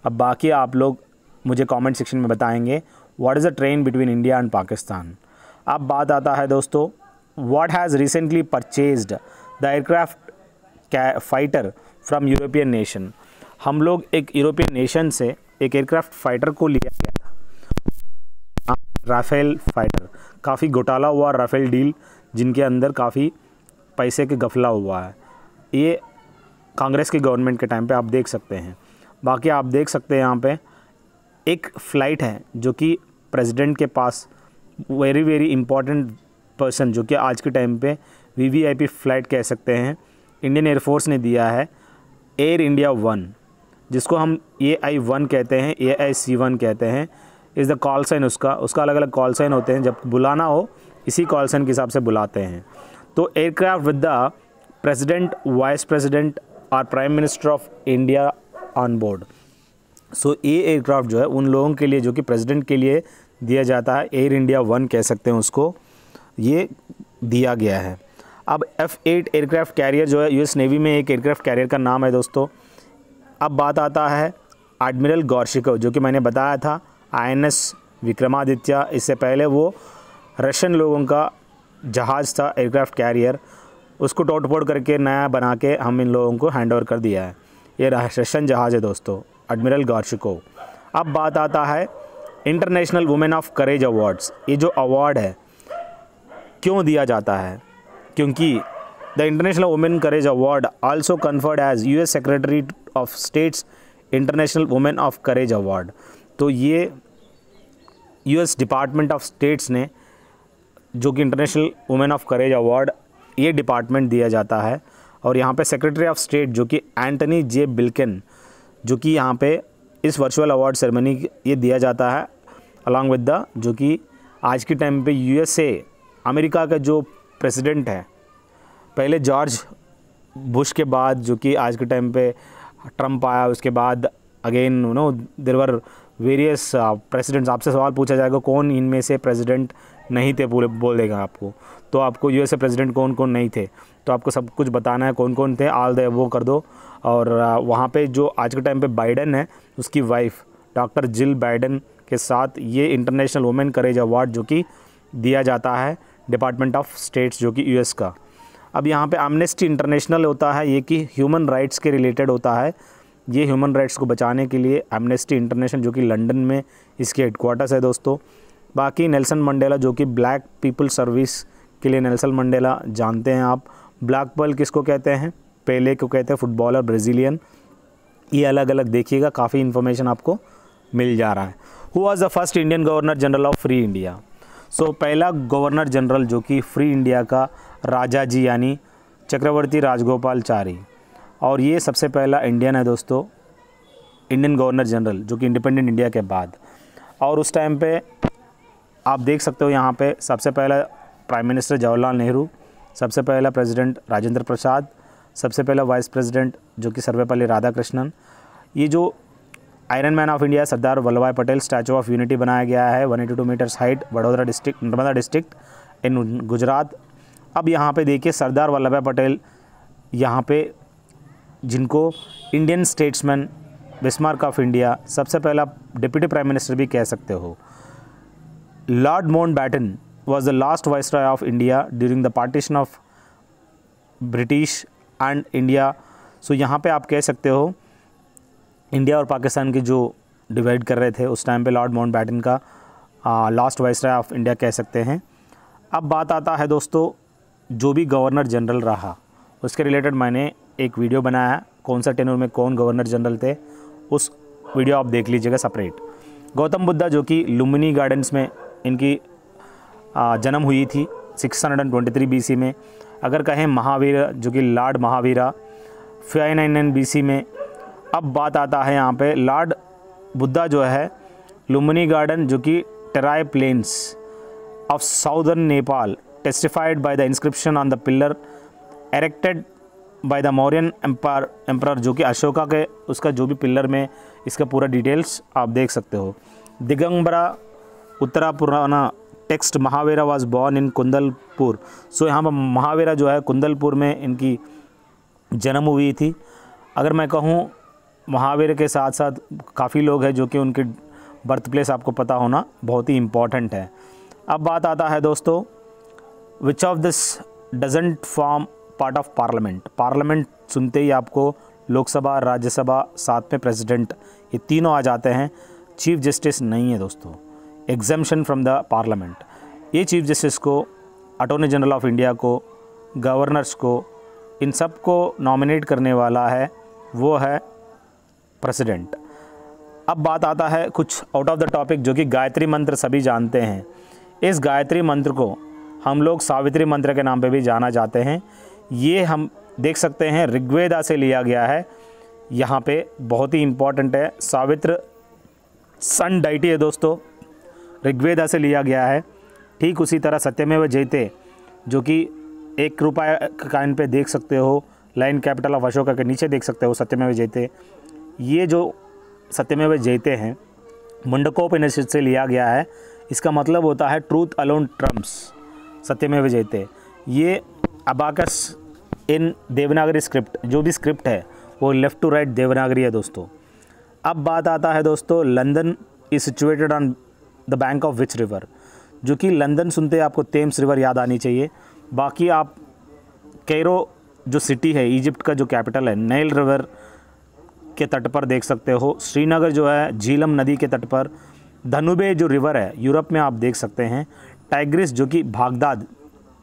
अब बाकी आप लोग मुझे कमेंट सेक्शन में बताएंगे what is the train between India and Pakistan. अब बात आता है दोस्तों what has recently purchased the aircraft fighter from European nation. हम लोग एक यूरोपियन नेशन से एक एयरक्राफ्ट फाइटर को लिया गया था, राफेल फाइटर। काफ़ी घोटाला हुआ राफेल डील, जिनके अंदर काफ़ी पैसे के गफला हुआ है। ये कांग्रेस की गवर्नमेंट के टाइम पे आप देख सकते हैं। बाकी आप देख सकते हैं यहाँ पे एक फ़्लाइट है जो कि प्रेसिडेंट के पास वेरी वेरी इंपॉर्टेंट पर्सन, जो कि आज के टाइम पे VVIP फ़्लाइट कह सकते हैं, इंडियन एयरफोर्स ने दिया है एयर इंडिया 1, जिसको हम AI-1 कहते हैं, AIC-1 कहते हैं। इज़ द कॉल साइन उसका अलग अलग कॉल साइन होते हैं, जब बुलाना हो इसी कॉल साइन के हिसाब से बुलाते हैं। तो aircraft with the president, vice president और prime minister of India on board. So ये एयरक्राफ्ट जो है उन लोगों के लिए जो कि प्रेसिडेंट के लिए दिया जाता है, एयर इंडिया 1 कह सकते हैं उसको, ये दिया गया है। अब F-8 एयरक्राफ्ट कैरियर जो है यूएस नेवी में एक एयरक्राफ्ट कैरियर का नाम है दोस्तों। अब बात आता है एडमिरल गॉर्शिकोव, जो कि मैंने बताया था INS विक्रमादित्य, इससे पहले वो रशियन लोगों का जहाज़ था एयरक्राफ्ट कैरियर, उसको तोड़ फोड़ करके नया बना के हम इन लोगों को हैंड ओवर कर दिया है। ये रशियन जहाज़ है दोस्तों, एडमिरल गॉर्शिकोव। अब बात आता है international women of courage awards. ये जो अवार्ड है क्यों दिया जाता है? क्योंकि the international women courage award also conferred as US secretary of states international women of courage award. तो ये US डिपार्टमेंट ऑफ स्टेट्स ने जो कि international women of courage award ये डिपार्टमेंट दिया जाता है। और यहाँ पे सेक्रेटरी ऑफ स्टेट जो कि एंटनी जे बिल्किन, जो कि यहाँ पे इस वर्चुअल अवार्ड सेरेमनी ये दिया जाता है अलॉन्ग विद द, जो कि आज के टाइम पे USA अमेरिका का जो प्रेसिडेंट है, पहले जॉर्ज बुश के बाद जो कि आज के टाइम पे ट्रम्प आया, उसके बाद again there were various presidents. आपसे सवाल पूछा जाएगा कौन इनमें से प्रेसिडेंट नहीं थे, पूरे बोल देगा आपको, तो आपको USA प्रेसिडेंट कौन कौन नहीं थे, तो आपको सब कुछ बताना है कौन कौन थे, ऑल द वो कर दो। और वहाँ पे जो आज के टाइम पे बाइडन है, उसकी वाइफ डॉक्टर जिल बाइडन के साथ ये इंटरनेशनल वुमेन करेज अवार्ड जो कि दिया जाता है डिपार्टमेंट ऑफ स्टेट्स जो कि US का। अब यहाँ पे एमनेस्टी इंटरनेशनल होता है, ये कि ह्यूमन राइट्स के रिलेटेड होता है। ये ह्यूमन राइट्स को बचाने के लिए एमनेस्टी इंटरनेशनल जो कि लंदन में इसके हेडक्वार्टर्स है दोस्तों। बाकी नेल्सन मंडेला जो कि ब्लैक पीपल सर्विस के लिए नेल्सन मंडेला जानते हैं आप। ब्लैक पर्ल किसको कहते हैं? पेले को कहते हैं, फुटबॉलर ब्राज़ीलियन। ये अलग अलग देखिएगा, काफ़ी इन्फॉर्मेशन आपको मिल जा रहा है। Who was the first Indian governor general of free India? So पहला गवर्नर जनरल जो कि फ्री इंडिया का राजा जी यानी चक्रवर्ती राजगोपालचारी, और ये सबसे पहला इंडियन है दोस्तों, इंडियन गवर्नर जनरल जो कि इंडिपेंडेंट इंडिया के बाद। और उस टाइम पे आप देख सकते हो यहाँ पे सबसे पहला प्राइम मिनिस्टर जवाहरलाल नेहरू, सबसे पहला प्रेसिडेंट राजेंद्र प्रसाद, सबसे पहला वाइस प्रेसिडेंट जो कि सर्वपल्ली राधाकृष्णन। ये जो iron man of India Sardar Vallabhbhai Patel statue of unity बनाया गया है 182 metres height, Vadodara district, Narmada district in Gujarat. अब यहाँ पे देखिए सरदार वल्लभ भाई पटेल यहाँ पे, जिनको Indian statesman, Bismarck of India, सबसे पहला डिप्टी प्राइम मिनिस्टर भी कह सकते हो। Lord Mountbatten was the last viceroy of India during the partition of British and India। सो यहाँ पे आप कह सकते हो इंडिया और पाकिस्तान के जो डिवाइड कर रहे थे उस टाइम पे लॉर्ड माउंटबैटन का लास्ट वाइसरॉय ऑफ इंडिया कह सकते हैं। अब बात आता है दोस्तों जो भी गवर्नर जनरल रहा उसके रिलेटेड मैंने एक वीडियो बनाया, कौन सा टेन्योर में कौन गवर्नर जनरल थे, उस वीडियो आप देख लीजिएगा सेपरेट। गौतम बुद्धा जो कि लुम्बिनी गार्डन्स में इनकी जन्म हुई थी 623 BC में। अगर कहें महावीर जो कि लॉर्ड महावीरा 599 BC में। अब बात आता है यहाँ पे लॉर्ड बुद्धा जो है लुम्बिनी गार्डन जो कि Terai plains of southern Nepal testified by the inscription on the pillar erected by the Mauryan emperor जो कि अशोका के उसका जो भी पिलर में इसका पूरा डिटेल्स आप देख सकते हो। Digambara Uttara Purana text Mahavira was born in Kundalpur. So यहाँ पर महावीरा जो है कुंदलपुर में इनकी जन्म हुई थी। अगर मैं कहूँ महावीर के साथ साथ काफ़ी लोग हैं जो कि उनके बर्थ प्लेस आपको पता होना बहुत ही इम्पॉर्टेंट है। अब बात आता है दोस्तों which of this doesn't form part of parliament. Parliament सुनते ही आपको लोकसभा, राज्यसभा, साथ में प्रेसिडेंट, ये तीनों आ जाते हैं। चीफ जस्टिस नहीं है दोस्तों, एग्जम्पशन फ्रॉम द पार्लियामेंट। ये चीफ जस्टिस को, अटॉर्नी जनरल ऑफ इंडिया को, गवर्नर्स को, इन सब को नॉमिनेट करने वाला है वो है प्रेसिडेंट। अब बात आता है कुछ आउट ऑफ द टॉपिक जो कि गायत्री मंत्र सभी जानते हैं। इस गायत्री मंत्र को हम लोग सावित्री मंत्र के नाम पे भी जाना जाते हैं। ये हम देख सकते हैं ऋग्वेदा से लिया गया है, यहाँ पे बहुत ही इम्पॉर्टेंट है। सावित्र सन डाइटी है दोस्तों, ऋग्वेदा से लिया गया है। ठीक उसी तरह सत्यमेव जयते जो कि ₹1 काइन पे देख सकते हो, लाइन कैपिटल ऑफ अशोका के नीचे देख सकते हो सत्यमेव जयते। ये जो सत्यमेव जयते हैं, मुंडकोपनिषद से लिया गया है। इसका मतलब होता है ट्रूथ अलोन ट्रम्प्स, सत्यमेव जयते। ये अबाकस इन देवनागरी स्क्रिप्ट, जो भी स्क्रिप्ट है वो लेफ़्ट टू राइट देवनागरी है दोस्तों। अब बात आता है दोस्तों, London is situated on the bank of which river, जो कि लंदन सुनते ही आपको थेम्स रिवर याद आनी चाहिए। बाकी आप कैरो जो सिटी है, इजिप्ट का जो कैपिटल है, नाइल रिवर के तट पर देख सकते हो। श्रीनगर जो है झीलम नदी के तट पर। धनुबे जो रिवर है यूरोप में आप देख सकते हैं। टाइग्रिस जो कि बागदाद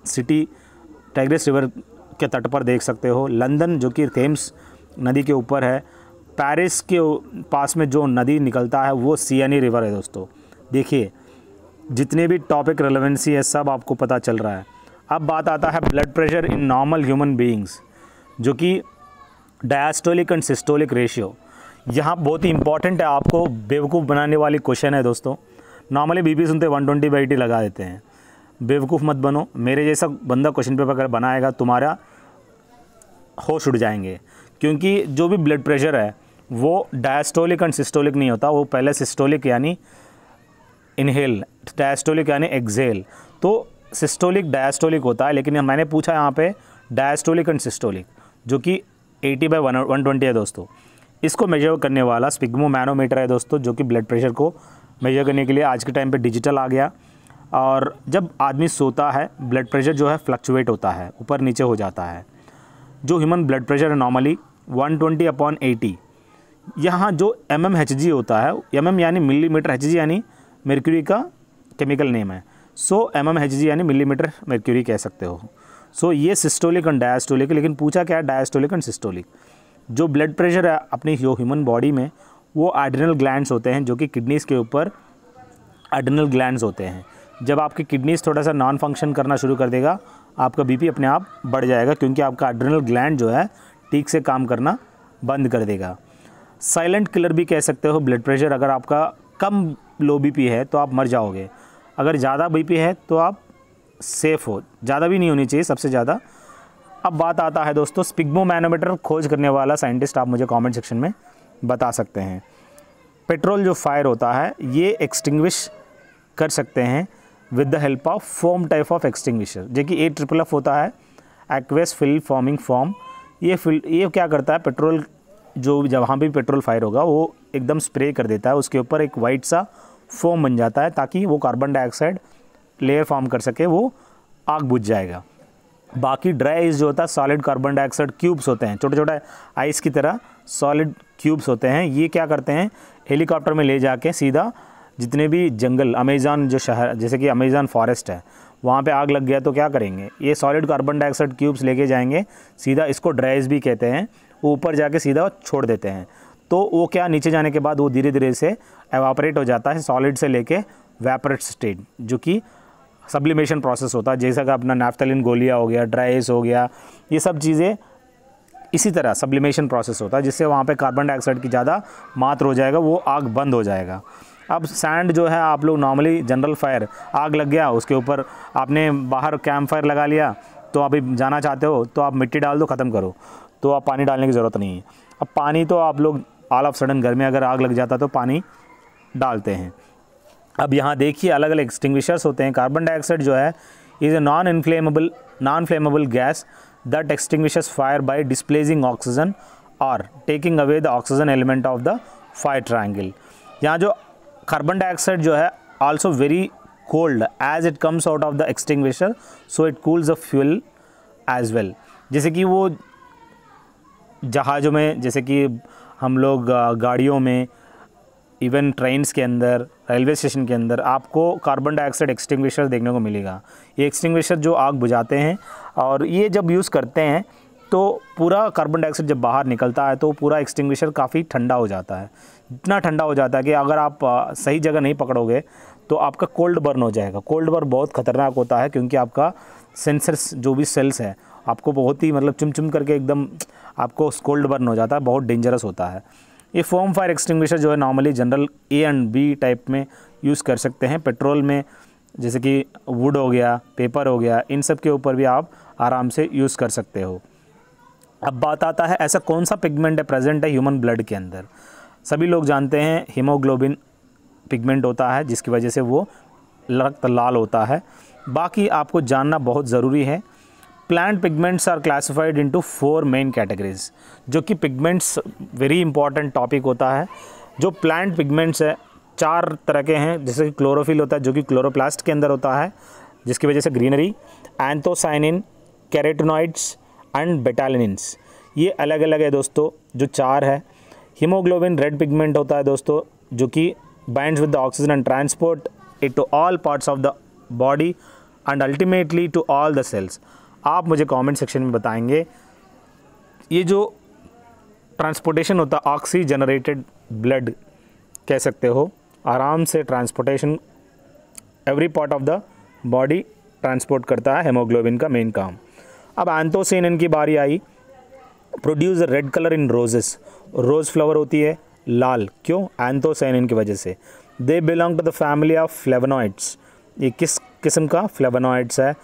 सिटी टाइग्रिस रिवर के तट पर देख सकते हो। लंदन जो कि थेम्स नदी के ऊपर है। पेरिस के पास में जो नदी निकलता है वो सियानी रिवर है दोस्तों। देखिए जितने भी टॉपिक रेलेवेंसी है सब आपको पता चल रहा है। अब बात आता है blood pressure in normal human beings, जो कि डायस्टोलिक एंड सिस्टोलिक रेशियो। यहाँ बहुत ही इंपॉर्टेंट है, आपको बेवकूफ़ बनाने वाली क्वेश्चन है दोस्तों। नॉर्मली बीपी सुनते 120/80 लगा देते हैं। बेवकूफ़ मत बनो, मेरे जैसा बंदा क्वेश्चन पेपर अगर बनाएगा तुम्हारा होश उड़ जाएंगे। क्योंकि जो भी ब्लड प्रेशर है वो डायस्टोलिक एंड सिस्टोलिक नहीं होता, वो पहले सिस्टोलिक यानी इनहेल, डायस्टोलिक यानी एक्सेल, तो सिस्टोलिक डायस्टोलिक होता है। लेकिन मैंने पूछा यहाँ पे डायस्टोलिक एंड सिस्टोलिक, जो कि 80/120 है दोस्तों। इसको मेजर करने वाला स्पिग्मोमैनोमीटर है दोस्तों, जो कि ब्लड प्रेशर को मेजर करने के लिए आज के टाइम पे डिजिटल आ गया। और जब आदमी सोता है ब्लड प्रेशर जो है फ्लक्चुएट होता है, ऊपर नीचे हो जाता है। जो ह्यूमन ब्लड प्रेशर है नॉर्मली 120/80। यहाँ जो mmHg होता है, mm यानी मिलीमीटर, Hg यानी मर्क्यूरी का केमिकल नेम है। सो mmHg यानी मिलीमीटर मर्क्यूरी कह सकते हो। सो ये सिस्टोलिक एंड डायस्टोलिक। लेकिन पूछा क्या है, डायस्टोलिक एंड सिस्टोलिक। जो ब्लड प्रेशर है अपनी ह्यूमन बॉडी में वो एड्रिनल ग्लैंड्स होते हैं, जो कि किडनीज़ के ऊपर एड्रिनल ग्लैंड्स होते हैं। जब आपकी किडनीज़ थोड़ा सा नॉन फंक्शन करना शुरू कर देगा, आपका बीपी अपने आप बढ़ जाएगा, क्योंकि आपका एड्रिनल ग्लैंड जो है ठीक से काम करना बंद कर देगा। साइलेंट किलर भी कह सकते हो ब्लड प्रेशर। अगर आपका कम लो बीपी है तो आप मर जाओगे, अगर ज़्यादा बीपी है तो आप सेफ़ हो। ज़्यादा भी नहीं होनी चाहिए सबसे ज़्यादा। अब बात आता है दोस्तों, स्पिग्मोमैनोमीटर खोज करने वाला साइंटिस्ट आप मुझे कमेंट सेक्शन में बता सकते हैं। पेट्रोल जो फायर होता है ये एक्सटिंग्विश कर सकते हैं with the help of foam type of extinguisher, जो कि AFFF होता है, एक्वेस फिल्म फॉर्मिंग फॉर्म। ये क्या करता है, पेट्रोल जो जहाँ भी पेट्रोल फायर होगा वो एकदम स्प्रे कर देता है, उसके ऊपर एक वाइट सा फोम बन जाता है, ताकि वो कार्बन डाइऑक्साइड लेयर फॉर्म कर सके, वो आग बुझ जाएगा। बाकी ड्राई आइस जो होता है सॉलिड कार्बन डाइऑक्साइड क्यूब्स होते हैं, छोटे छोटे आइस की तरह सॉलिड क्यूब्स होते हैं। ये क्या करते हैं, हेलीकॉप्टर में ले जाके सीधा जितने भी जंगल, अमेज़न जो शहर, जैसे कि अमेज़न फॉरेस्ट है, वहाँ पे आग लग गया तो क्या करेंगे, ये सॉलिड कार्बन डाइऑक्साइड क्यूब्स लेके जाएंगे सीधा, इसको ड्राई आइस भी कहते हैं, वो ऊपर जाके सीधा छोड़ देते हैं। तो वो क्या नीचे जाने के बाद वो धीरे धीरे से एवापोरेट हो जाता है, सॉलिड से लेके वेपोरेट स्टेट, जो कि सब्लिमेशन प्रोसेस होता है। जैसा कि अपना नैफ्थलीन गोलिया हो गया, ड्राई आइस हो गया, ये सब चीज़ें इसी तरह सब्लिमेशन प्रोसेस होता है, जिससे वहाँ पे कार्बन डाइऑक्साइड की ज़्यादा मात्रा हो जाएगा, वो आग बंद हो जाएगा। अब सैंड जो है, आप लोग नॉर्मली जनरल फायर, आग लग गया, उसके ऊपर आपने बाहर कैंप फायर लगा लिया, तो अभी जाना चाहते हो तो आप मिट्टी डाल दो, ख़त्म करो, तो आप पानी डालने की ज़रूरत नहीं है। अब पानी तो आप लोग ऑल ऑफ सडन घर में अगर आग लग जाता तो पानी डालते हैं। अब यहाँ देखिए अलग अलग एक्सटिंग्विशर्स होते हैं। कार्बन डाइऑक्साइड जो है is a non flammable gas that extinguishes fire by displacing oxygen और taking away the oxygen element of the fire triangle. यहाँ जो कार्बन डाइऑक्साइड जो है also very cold as it comes out of the extinguisher, so it cools the fuel as well. जैसे कि वो जहाज़ों में, जैसे कि हम लोग गाड़ियों में, इवन ट्रेन्स के अंदर, रेलवे स्टेशन के अंदर आपको कार्बन डाइऑक्साइड एक्सटिंग्विशर देखने को मिलेगा। ये एक्सटिंग्विशर जो आग बुझाते हैं, और ये जब यूज़ करते हैं तो पूरा कार्बन डाइऑक्साइड जब बाहर निकलता है तो पूरा एक्सटिंग्विशर काफ़ी ठंडा हो जाता है। इतना ठंडा हो जाता है कि अगर आप सही जगह नहीं पकड़ोगे तो आपका कोल्ड बर्न हो जाएगा। कोल्ड बर्न बहुत ख़तरनाक होता है, क्योंकि आपका सेंसर्स जो भी सेल्स है आपको बहुत ही मतलब चुम करके एकदम आपको कोल्ड बर्न हो जाता है, बहुत डेंजरस होता है। ये फोम फायर एक्सटिंग्विशर जो है normally general A and B type में यूज़ कर सकते हैं। पेट्रोल में जैसे कि वुड हो गया, पेपर हो गया, इन सब के ऊपर भी आप आराम से यूज़ कर सकते हो। अब बात आता है ऐसा कौन सा पिगमेंट है प्रेजेंट है ह्यूमन ब्लड के अंदर। सभी लोग जानते हैं हीमोग्लोबिन पिगमेंट होता है जिसकी वजह से वो रक्त लाल होता है। बाकी आपको जानना बहुत ज़रूरी है, plant pigments are classified into 4 main categories, जो कि पिगमेंट्स वेरी इंपॉर्टेंट टॉपिक होता है। जो प्लांट पिगमेंट्स है 4 तरह के हैं, जैसे कि क्लोरोफिल होता है जो कि क्लोरोप्लास्ट के अंदर होता है जिसकी वजह से ग्रीनरी, एंथोसाइनिन, कैरोटिनॉइड्स एंड बेटालिनिन्स, ये अलग अलग है दोस्तों जो 4 है। हीमोग्लोबिन रेड पिगमेंट होता है दोस्तों जो कि binds with the oxygen and transport it to all parts of the body and ultimately to all the cells. आप मुझे कमेंट सेक्शन में बताएंगे ये जो ट्रांसपोर्टेशन होता है ऑक्सी जनरेटेड ब्लड कह सकते हो, आराम से transportation every part of the body transport करता है हेमोग्लोबिन का मेन काम। अब एंथोसाइनिन की बारी आई, produce red colour in roses, rose flower होती है लाल, क्यों? एंथोसाइनिन की वजह से। They belong to the family of flavonoids, ये किस किस्म का फ्लेवोनॉइड्स है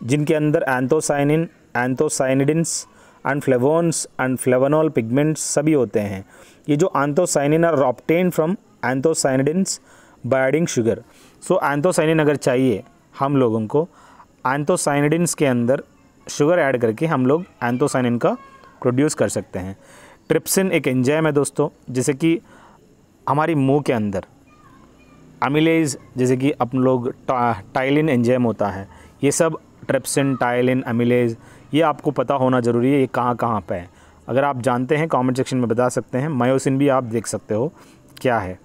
जिनके अंदर anthocyanin, anthocyanidins and flavones and flavonol pigments सभी होते हैं। ये जो anthocyanin are obtained from anthocyanidins by adding sugar. So anthocyanin अगर चाहिए हम लोगों को, एंथोसाइनिडिन्स के अंदर शुगर ऐड करके हम लोग एंथोसाइनिन का प्रोड्यूस कर सकते हैं। ट्रिप्सिन एक एंजाइम है दोस्तों, जैसे कि हमारी मुंह के अंदर अमिलेज, जैसे कि अपन लोग टाइलिन एंजाइम होता है, ये सब ट्रिप्सिन, टाइलिन, अमिलेज ये आपको पता होना ज़रूरी है ये कहाँ कहाँ पे है। अगर आप जानते हैं कमेंट सेक्शन में बता सकते हैं। मायोसिन भी आप देख सकते हो क्या है।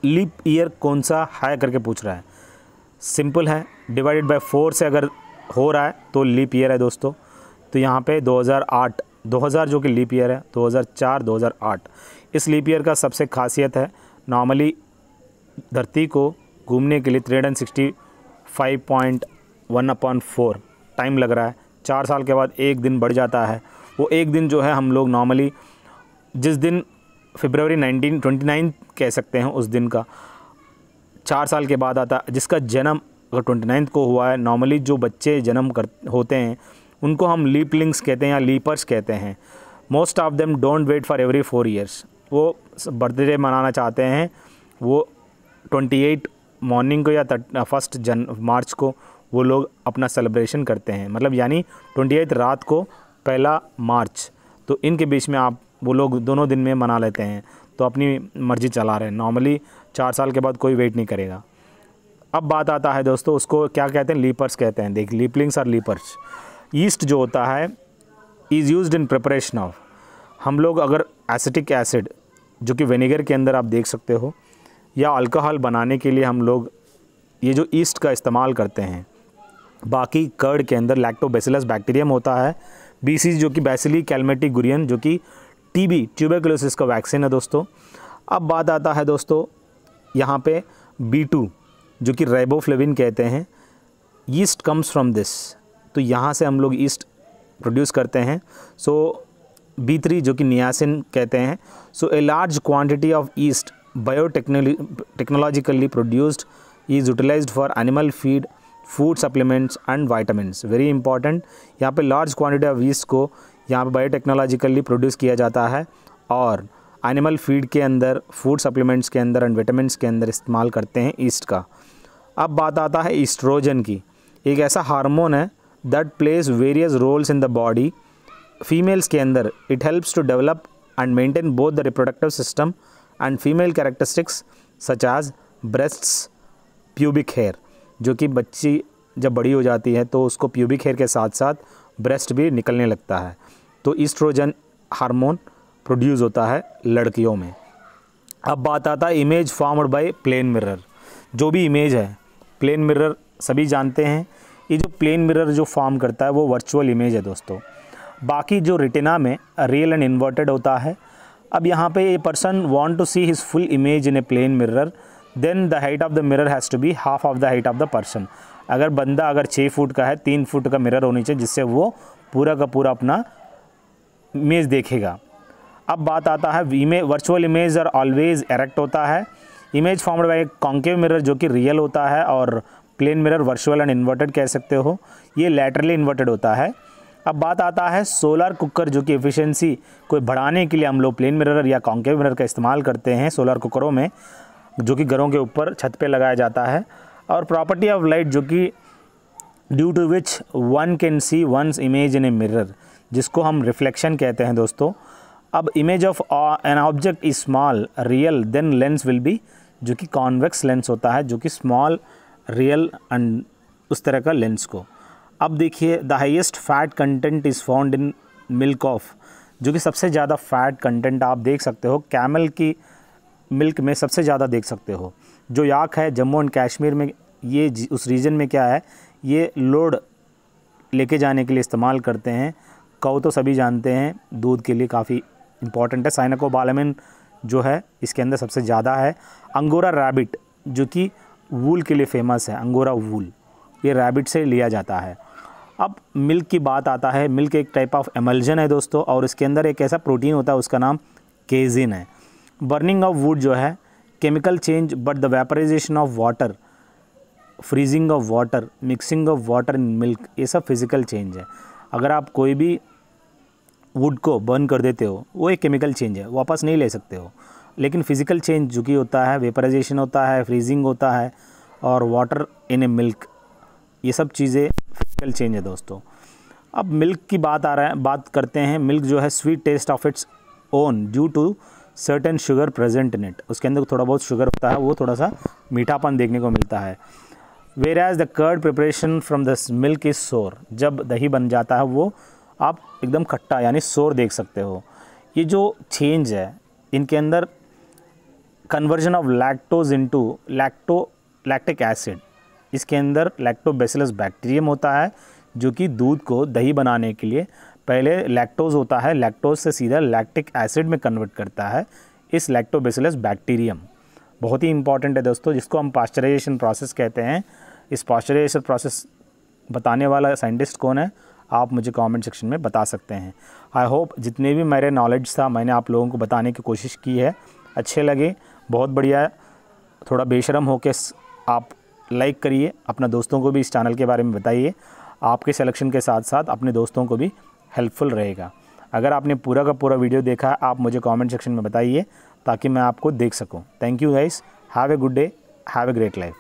लीप ईयर कौन सा है करके पूछ रहा है, सिंपल है, डिवाइडेड बाय 4 से अगर हो रहा है तो लीप ईयर है दोस्तों। तो यहाँ पे 2008 2000 जो कि लीप ईयर है, 2004 2008 इस लीप ईयर का सबसे खासियत है, नॉर्मली धरती को घूमने के लिए 365.1/4 टाइम लग रहा है। 4 साल के बाद एक दिन बढ़ जाता है। वो एक दिन जो है हम लोग नॉर्मली जिस दिन फरवरी 29 कह सकते हैं उस दिन का 4 साल के बाद आता है, जिसका जन्म अगर 29 को हुआ है, नॉर्मली जो बच्चे जन्म होते हैं उनको हम लीपलिंग्स कहते हैं या लीपर्स कहते हैं। Most of them don't wait for every 4 years, वो बर्थडे मनाना चाहते हैं, वो 28 मॉर्निंग को या 1 मार्च को वो लोग अपना सेलिब्रेशन करते हैं, मतलब यानी 28 रात को 1 मार्च, तो इनके बीच में आप वो लोग दोनों दिन में मना लेते हैं, तो अपनी मर्ज़ी चला रहे हैं। नॉर्मली 4 साल के बाद कोई वेट नहीं करेगा। अब बात आता है दोस्तों, उसको क्या कहते हैं? लीपर्स कहते हैं। देख, लीपलिंग्स और लीपर्स। ईस्ट जो होता है is used in preparation of, हम लोग अगर एसिटिक एसिड जो कि विनेगर के अंदर आप देख सकते हो, या अल्कोहल बनाने के लिए हम लोग ये जो ईस्ट का इस्तेमाल करते हैं। बाकी कर्ड के अंदर लैक्टोबैसिलस बैक्टीरियम होता है, बीसी जो कि बैसिली कैलमेटिक गुरियन जो कि टीबी ट्यूबरकुलोसिस का वैक्सीन है दोस्तों। अब बात आता है दोस्तों यहाँ पे B2 जो कि राइबोफ्लेविन कहते हैं, ईस्ट कम्स फ्रॉम दिस, तो यहाँ से हम लोग ईस्ट प्रोड्यूस करते हैं। सो B3 जो कि नियासिन कहते हैं। So a large quantity of yeast biotechnologically produced is utilised for animal feed, food supplements and vitamins. Very important, यहाँ पे लार्ज क्वांटिटी ऑफ ईस्ट को यहाँ पे बायोटेक्नोलॉजिकली प्रोड्यूस किया जाता है और एनिमल फीड के अंदर, फूड सप्लीमेंट्स के अंदर एंड विटामिन्स के अंदर इस्तेमाल करते हैं ईस्ट का। अब बात आता है ईस्ट्रोजन की। एक ऐसा हार्मोन है that plays various roles in the body. Females के अंदर it helps to develop and maintain both the reproductive system and female characteristics such as breasts, pubic hair, जो कि बच्ची जब बड़ी हो जाती है तो उसको प्यूबिक हेयर के साथ साथ ब्रेस्ट भी निकलने लगता है। तो ईस्ट्रोजन हार्मोन प्रोड्यूस होता है लड़कियों में। अब बात आता है image formed by plane mirror. जो भी इमेज है, प्लेन मिरर सभी जानते हैं, ये जो प्लेन मिरर जो फॉर्म करता है वो वर्चुअल इमेज है दोस्तों। बाकी जो रेटिना में रियल एंड इन्वर्टेड होता है। अब यहाँ पे a person want to see his full image in a plane mirror, then the height of the mirror has to be half of the height of the person. अगर बंदा अगर 6 फुट का है, 3 फुट का मिरर होनी चाहिए जिससे वो पूरा का पूरा अपना इमेज देखेगा। अब बात आता है वर्चुअल इमेज और ऑलवेज एरेक्ट होता है। Image formed by concave mirror जो कि रियल होता है और plane mirror virtual and inverted कह सकते हो। ये लैटरली इन्वर्टेड होता है। अब बात आता है सोलर कुकर, जो कि एफिशिएंसी को बढ़ाने के लिए हम लोग प्लेन मिरर या कॉन्केव मिरर का इस्तेमाल करते हैं सोलर कुकरों में, जो कि घरों के ऊपर छत पे लगाया जाता है। और प्रॉपर्टी ऑफ लाइट, जो कि due to which one can see one's image in a mirror, जिसको हम रिफ्लेक्शन कहते हैं दोस्तों। अब image of an object is small real then lens will be, जो कि कॉन्वेक्स लेंस होता है, जो कि स्मॉल रियल एंड उस तरह का लेंस को। अब देखिए, the highest fat content is found in milk of, जो कि सबसे ज़्यादा फैट कंटेंट आप देख सकते हो कैमल की मिल्क में सबसे ज़्यादा देख सकते हो। जो याक है जम्मू एंड कश्मीर में, ये उस रीजन में क्या है, ये लोड लेके जाने के लिए इस्तेमाल करते हैं। काऊ तो सभी जानते हैं दूध के लिए काफ़ी इंपॉर्टेंट है। साइनोकोबालामिन जो है इसके अंदर सबसे ज़्यादा है। अंगोरा रैबिट, जो कि वूल के लिए फेमस है, अंगोरा वूल ये रैबिट से लिया जाता है। अब मिल्क की बात आता है। मिल्क एक टाइप ऑफ एमल्जन है दोस्तों, और इसके अंदर एक ऐसा प्रोटीन होता है, उसका नाम केजिन है। बर्निंग ऑफ वुड जो है chemical change, but the vaporisation of water, freezing of water, mixing of water in milk, ये सब फिज़िकल चेंज है। अगर आप कोई भी वुड को बर्न कर देते हो, वो एक केमिकल चेंज है, वापस नहीं ले सकते हो। लेकिन फिज़िकल चेंज जो कि होता है, वेपराइजेशन होता है, फ्रीजिंग होता है, और वाटर इन ए मिल्क, ये सब चीज़ें फिजिकल चेंज है दोस्तों। अब मिल्क की बात करते हैं। मिल्क जो है sweet taste of its own due to certain sugar present in it, उसके अंदर थोड़ा बहुत शुगर होता है, वो थोड़ा सा मीठापन देखने को मिलता है। Whereas the curd preparation from the milk is sour, जब दही बन जाता है वो आप एकदम खट्टा यानी सोर देख सकते हो। ये जो चेंज है इनके अंदर conversion of lactose into lactic acid, इसके अंदर लैक्टोबैसिलस बैक्टीरियम होता है, जो कि दूध को दही बनाने के लिए पहले लैक्टोज होता है, लैक्टोज से सीधा लैक्टिक एसिड में कन्वर्ट करता है इस लैक्टोबैसिलस बैक्टीरियम। बहुत ही इंपॉर्टेंट है दोस्तों, जिसको हम पास्चराइजेशन प्रोसेस कहते हैं। इस पास्चराइजेशन प्रोसेस बताने वाला साइंटिस्ट कौन है, आप मुझे कमेंट सेक्शन में बता सकते हैं। आई होप जितने भी मेरे नॉलेज था मैंने आप लोगों को बताने की कोशिश की है, अच्छे लगे, बहुत बढ़िया। थोड़ा बेशरम होकर आप लाइक करिए, अपना दोस्तों को भी इस चैनल के बारे में बताइए। आपके सिलेक्शन के साथ साथ अपने दोस्तों को भी हेल्पफुल रहेगा। अगर आपने पूरा का पूरा वीडियो देखा है, आप मुझे कमेंट सेक्शन में बताइए ताकि मैं आपको देख सकूं। Thank you guys, have a good day, have a great life.